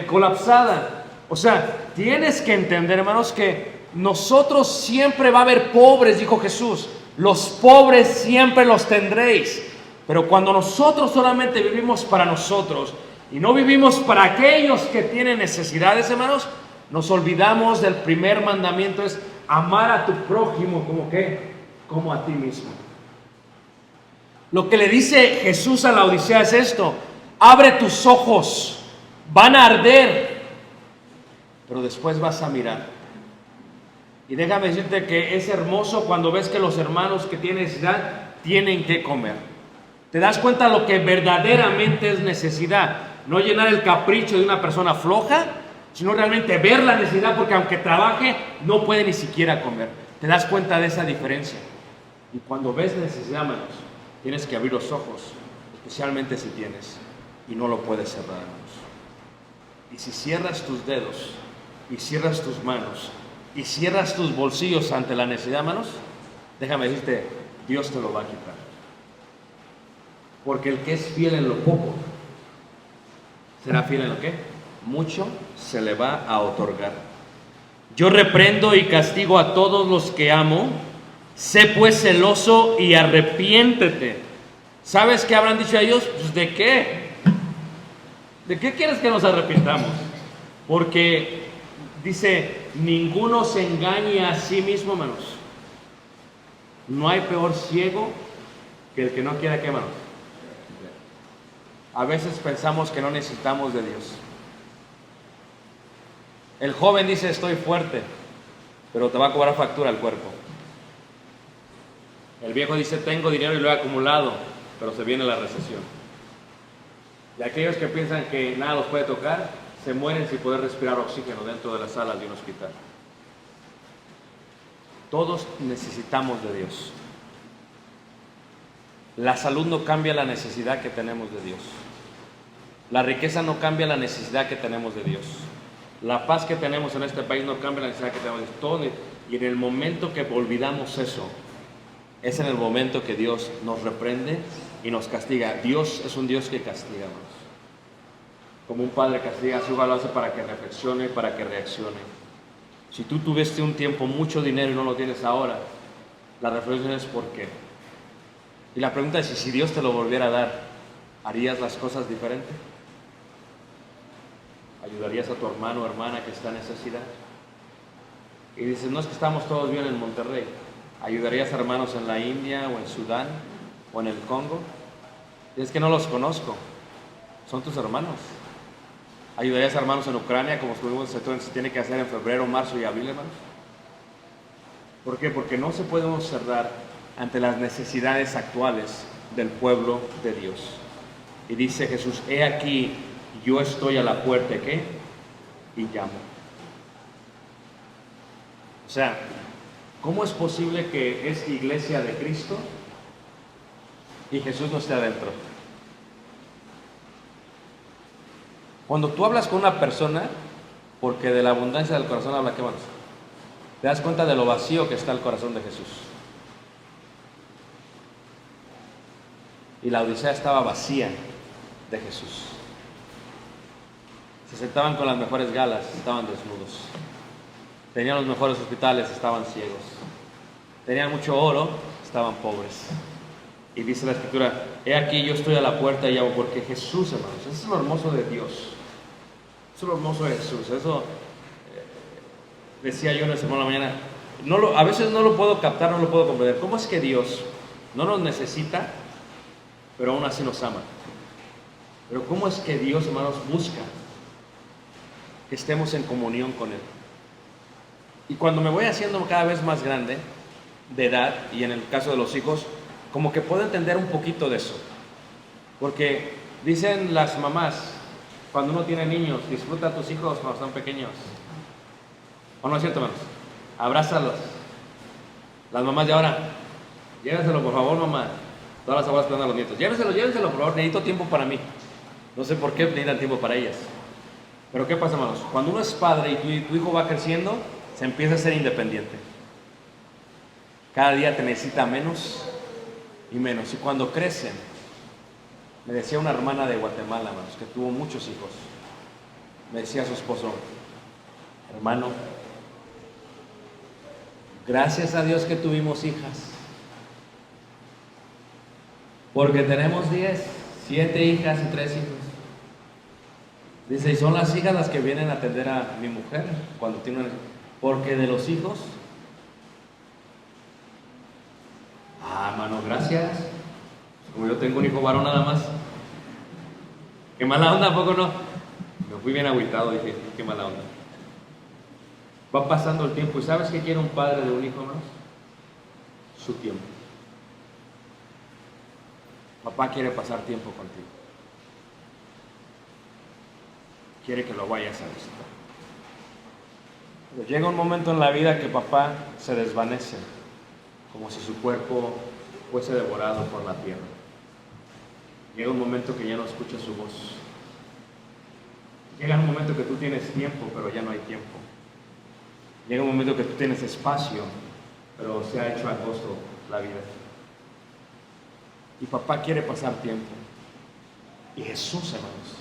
colapsada. O sea, tienes que entender, hermanos, que nosotros siempre va a haber pobres, dijo Jesús. Los pobres siempre los tendréis. Pero cuando nosotros solamente vivimos para nosotros y no vivimos para aquellos que tienen necesidades, hermanos, nos olvidamos del primer mandamiento, es amar a tu prójimo como ¿qué? Como a ti mismo. Lo que le dice Jesús a la Odisea es esto: abre tus ojos, van a arder, pero después vas a mirar. Y déjame decirte que es hermoso cuando ves que los hermanos que tienen necesidad tienen que comer. Te das cuenta de lo que verdaderamente es necesidad. No llenar el capricho de una persona floja, sino realmente ver la necesidad, porque aunque trabaje, no puede ni siquiera comer. Te das cuenta de esa diferencia. Y cuando ves necesidad, hermanos, tienes que abrir los ojos, especialmente si tienes, y no lo puedes cerrar, hermanos. Y si cierras tus dedos, y cierras tus manos, y cierras tus bolsillos ante la necesidad, hermanos, déjame decirte, Dios te lo va a quitar. Porque el que es fiel en lo poco, será fiel en lo que mucho se le va a otorgar. Yo reprendo y castigo a todos los que amo. Sé pues celoso y arrepiéntete. ¿Sabes qué habrán dicho a ellos? Pues, ¿de qué? ¿De qué quieres que nos arrepintamos? Porque dice, ninguno se engañe a sí mismo, hermanos. No hay peor ciego que el que no quiera que, hermanos. A veces pensamos que no necesitamos de Dios. El joven dice, estoy fuerte, pero te va a cobrar factura el cuerpo. El viejo dice, tengo dinero y lo he acumulado, pero se viene la recesión. Y aquellos que piensan que nada los puede tocar, se mueren sin poder respirar oxígeno dentro de las salas de un hospital. Todos necesitamos de Dios. La salud no cambia la necesidad que tenemos de Dios. La riqueza no cambia la necesidad que tenemos de Dios. La paz que tenemos en este país no cambia la necesidad que tenemos de Dios. Todo, y en el momento que olvidamos eso, es en el momento que Dios nos reprende y nos castiga. Dios es un Dios que castiga, hermanos. Como un padre castiga a su hijo, lo hace para que reflexione, para que reaccione. Si tú tuviste un tiempo, mucho dinero y no lo tienes ahora, la reflexión es ¿por qué? Y la pregunta es, si Dios te lo volviera a dar, ¿harías las cosas diferente? ¿Ayudarías a tu hermano o hermana que está en necesidad? Y dices, no es que estamos todos bien en Monterrey. ¿Ayudarías a hermanos en la India o en Sudán o en el Congo? Y es que no los conozco. Son tus hermanos. ¿Ayudarías a hermanos en Ucrania como se tiene que hacer en febrero, marzo y abril, hermanos? ¿Por qué? Porque no se podemos cerrar ante las necesidades actuales del pueblo de Dios. Y dice Jesús, he aquí, yo estoy a la puerta, ¿qué? Y llamo. O sea, ¿cómo es posible que es iglesia de Cristo y Jesús no esté adentro? Cuando tú hablas con una persona, porque de la abundancia del corazón habla, ¿qué más? Te das cuenta de lo vacío que está el corazón de Jesús. Y la Odisea estaba vacía de Jesús. Se sentaban con las mejores galas, estaban desnudos. Tenían los mejores hospitales, estaban ciegos. Tenían mucho oro, estaban pobres. Y dice la Escritura, he aquí yo estoy a la puerta y llamo, porque Jesús, hermanos, eso es lo hermoso de Dios. Eso es lo hermoso de Jesús. Eso decía yo en el sermón de la mañana. A veces no lo puedo captar, no lo puedo comprender. ¿Cómo es que Dios no nos necesita, pero aún así nos ama? Pero ¿cómo es que Dios, hermanos, busca que estemos en comunión con Él? Y cuando me voy haciendo cada vez más grande de edad, y en el caso de los hijos, como que puedo entender un poquito de eso. Porque dicen las mamás, cuando uno tiene niños, disfruta a tus hijos cuando están pequeños. ¿O no es cierto, hermanos? Abrázalos. Las mamás de ahora, llévenselo por favor, mamá. Todas las abuelas esperando a los nietos. Llévenselo por favor, necesito tiempo para mí. No sé por qué necesitan tiempo para ellas. Pero ¿qué pasa, hermanos? Cuando uno es padre y tu hijo va creciendo, se empieza a ser independiente. Cada día te necesita menos y menos. Y cuando crecen, me decía una hermana de Guatemala, hermanos, que tuvo muchos hijos. Me decía a su esposo, hermano, gracias a Dios que tuvimos hijas. Porque tenemos 7 hijas y 3 hijos. Dice, y son las hijas las que vienen a atender a mi mujer cuando tienen. Porque de los hijos. Hermano, gracias. Como yo tengo un hijo varón nada más. Qué mala onda, ¿a poco no? Me fui bien agüitado, dije, qué mala onda. Va pasando el tiempo, ¿y sabes qué quiere un padre de un hijo más? Su tiempo. Papá quiere pasar tiempo contigo. Quiere que lo vayas a visitar. Pero llega un momento en la vida que papá se desvanece, como si su cuerpo fuese devorado por la tierra. Llega un momento que ya no escucha su voz. Llega un momento que tú tienes tiempo, pero ya no hay tiempo. Llega un momento que tú tienes espacio, pero se ha hecho angosto la vida. Y papá quiere pasar tiempo. Y Jesús, hermanos,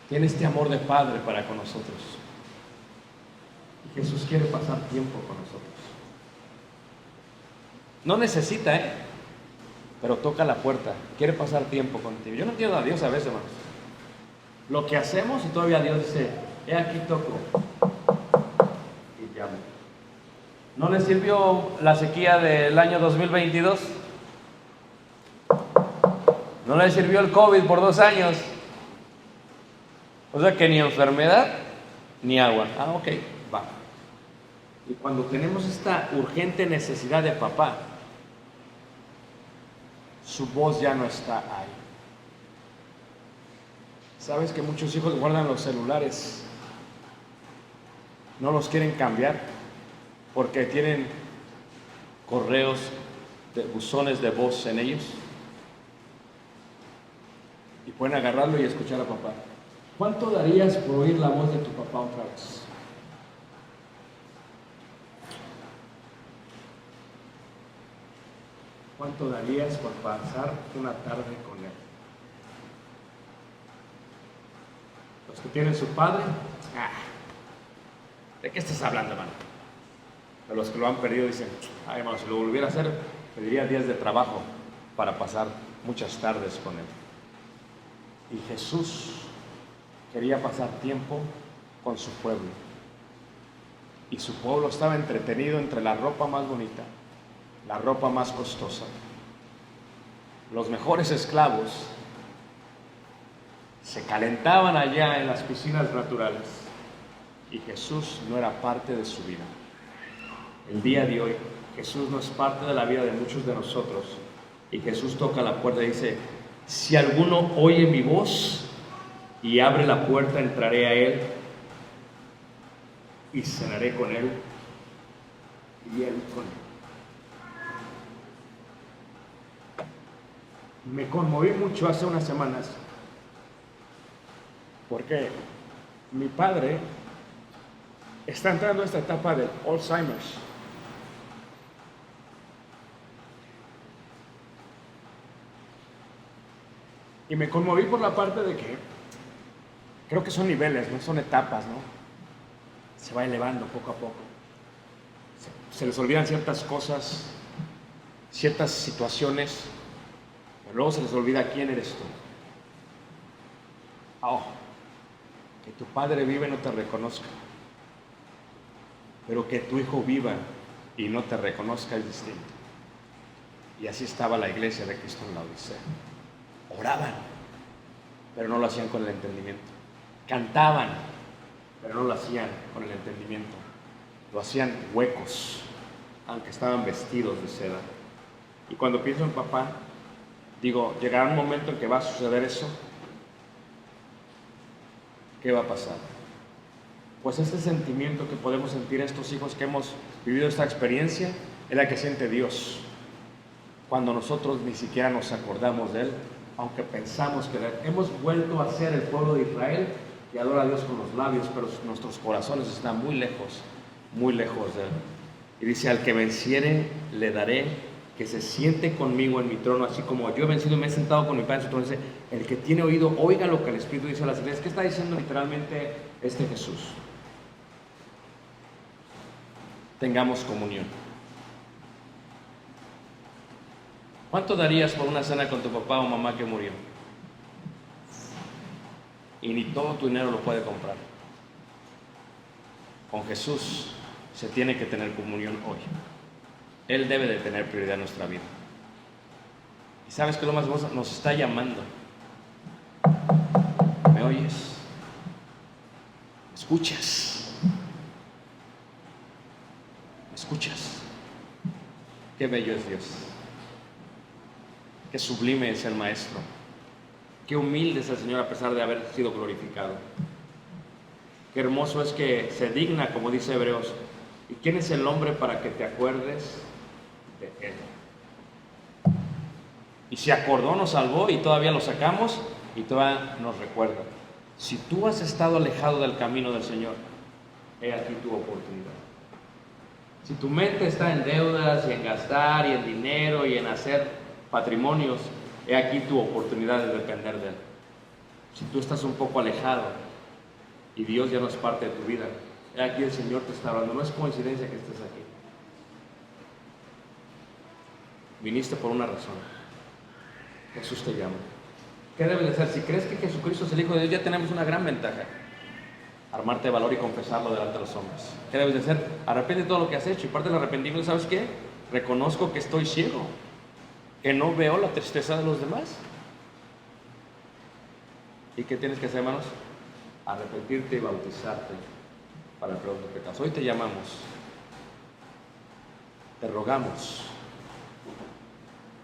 tiene este amor de padre para con nosotros. Y Jesús quiere pasar tiempo con nosotros. No necesita, pero toca la puerta. Quiere pasar tiempo contigo. Yo no entiendo a Dios a veces, hermanos. Lo que hacemos y todavía Dios dice, he aquí toco y llamo. ¿No le sirvió la sequía del año 2022? ¿No le sirvió el COVID por 2 años? O sea que ni enfermedad ni agua. Ok, va. Y cuando tenemos esta urgente necesidad de papá, su voz ya no está ahí. ¿Sabes que muchos hijos guardan los celulares? No los quieren cambiar porque tienen correos, buzones de voz en ellos. Y pueden agarrarlo y escuchar a papá. ¿Cuánto darías por oír la voz de tu papá otra vez? ¿Cuánto darías por pasar una tarde con él? Los que tienen su padre, ¿de qué estás hablando, hermano? De los que lo han perdido dicen, hermano, si lo volviera a hacer, pediría días de trabajo para pasar muchas tardes con él. Y Jesús quería pasar tiempo con su pueblo. Y su pueblo estaba entretenido entre la ropa más bonita, la ropa más costosa. Los mejores esclavos se calentaban allá en las piscinas naturales y Jesús no era parte de su vida. El día de hoy, Jesús no es parte de la vida de muchos de nosotros y Jesús toca la puerta y dice, si alguno oye mi voz y abre la puerta, entraré a él y cenaré con él y él con él. Me conmoví mucho hace unas semanas porque mi padre está entrando a esta etapa del Alzheimer's. Y me conmoví por la parte de que creo que son niveles, no son etapas, ¿no? Se va elevando poco a poco. Se les olvidan ciertas cosas, ciertas situaciones, pero luego se les olvida quién eres tú. Que tu padre vive y no te reconozca, pero que tu hijo viva y no te reconozca es distinto. Y así estaba la iglesia de Cristo en la Odisea. Oraban, pero no lo hacían con el entendimiento. Cantaban, pero no lo hacían con el entendimiento, lo hacían huecos, aunque estaban vestidos de seda. Y cuando pienso en papá, digo, llegará un momento en que va a suceder eso. ¿Qué va a pasar? Pues este sentimiento que podemos sentir estos hijos que hemos vivido esta experiencia es la que siente Dios cuando nosotros ni siquiera nos acordamos de Él, aunque pensamos que hemos vuelto a ser el pueblo de Israel y adora a Dios con los labios, pero nuestros corazones están muy lejos de Él. Y dice, al que venciere le daré que se siente conmigo en mi trono, así como yo he vencido y me he sentado con mi Padre en su trono. Dice, el que tiene oído, oiga lo que el Espíritu dice a las iglesias. ¿Qué está diciendo literalmente este Jesús? Tengamos comunión. ¿Cuánto darías por una cena con tu papá o mamá que murió? Y ni todo tu dinero lo puede comprar. Con Jesús se tiene que tener comunión hoy. Él debe de tener prioridad en nuestra vida. ¿Y sabes qué es lo más hermoso? Nos está llamando. ¿Me oyes? ¿Me escuchas? ¿Me escuchas? Qué bello es Dios. Qué sublime es el Maestro. Qué humilde es el Señor a pesar de haber sido glorificado. Qué hermoso es que se digna, como dice Hebreos. ¿Y quién es el hombre para que te acuerdes de Él? Y se acordó, nos salvó y todavía lo sacamos y todavía nos recuerda. Si tú has estado alejado del camino del Señor, he aquí tu oportunidad. Si tu mente está en deudas y en gastar y en dinero y en hacer patrimonios, he aquí tu oportunidad de depender de Él. Si tú estás un poco alejado y Dios ya no es parte de tu vida, he aquí el Señor te está hablando. No es coincidencia que estés aquí. Viniste por una razón. Jesús te llama. ¿Qué debes de hacer? Si crees que Jesucristo es el Hijo de Dios, ya tenemos una gran ventaja. Armarte de valor y confesarlo delante de los hombres. ¿Qué debes de hacer? Arrepiente de todo lo que has hecho. Y parte del arrepentimiento, ¿sabes qué? Reconozco que estoy ciego, que no veo la tristeza de los demás. ¿Y qué tienes que hacer, hermanos? Arrepentirte y bautizarte para el perdón de pecados. Hoy te llamamos, te rogamos,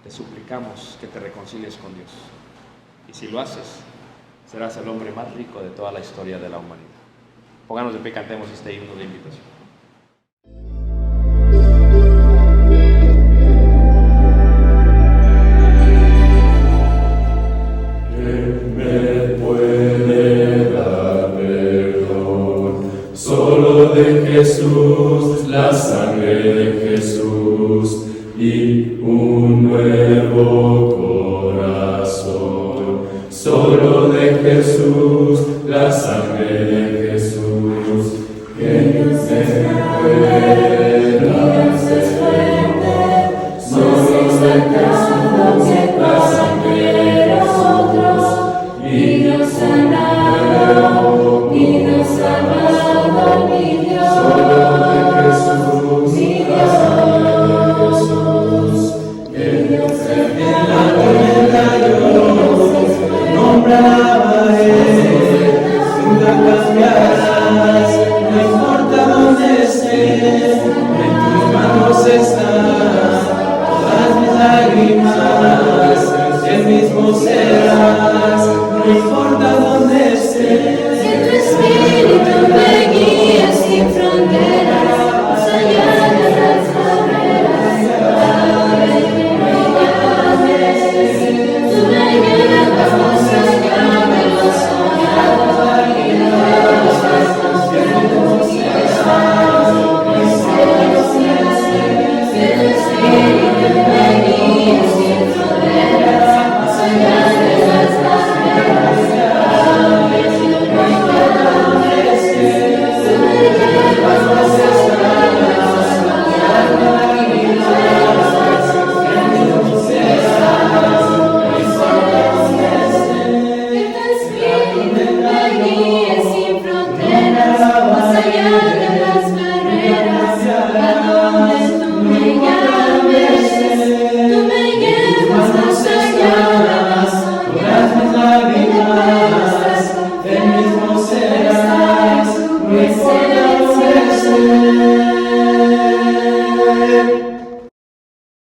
te suplicamos que te reconcilies con Dios. Y si lo haces, serás el hombre más rico de toda la historia de la humanidad. Pónganos de pie, cantemos este himno de invitación. Jesús, la sangre de Jesús y un nuevo corazón. Solo de Jesús, la sangre de Jesús, que nos recuerda, nos descuenta, nos exaltamos en la sangre de nosotros y nos sanado, y nos salvado, mi Dios. Solo de Jesús, mi Dios, que Dios en la tormenta yo nombraré, nunca cambiarás, no importa dónde estés, en tus manos están todas mis lágrimas, el mismo serás, no importa dónde estés. Que tu espíritu me guíe sin fronteras, más allá de las barreras, ahora y me tú me llevas más allá de lo soñado, y de los pastos que hemos llevado, que tu espíritu me guíe sin fronteras, más allá de las barreras. alabaré.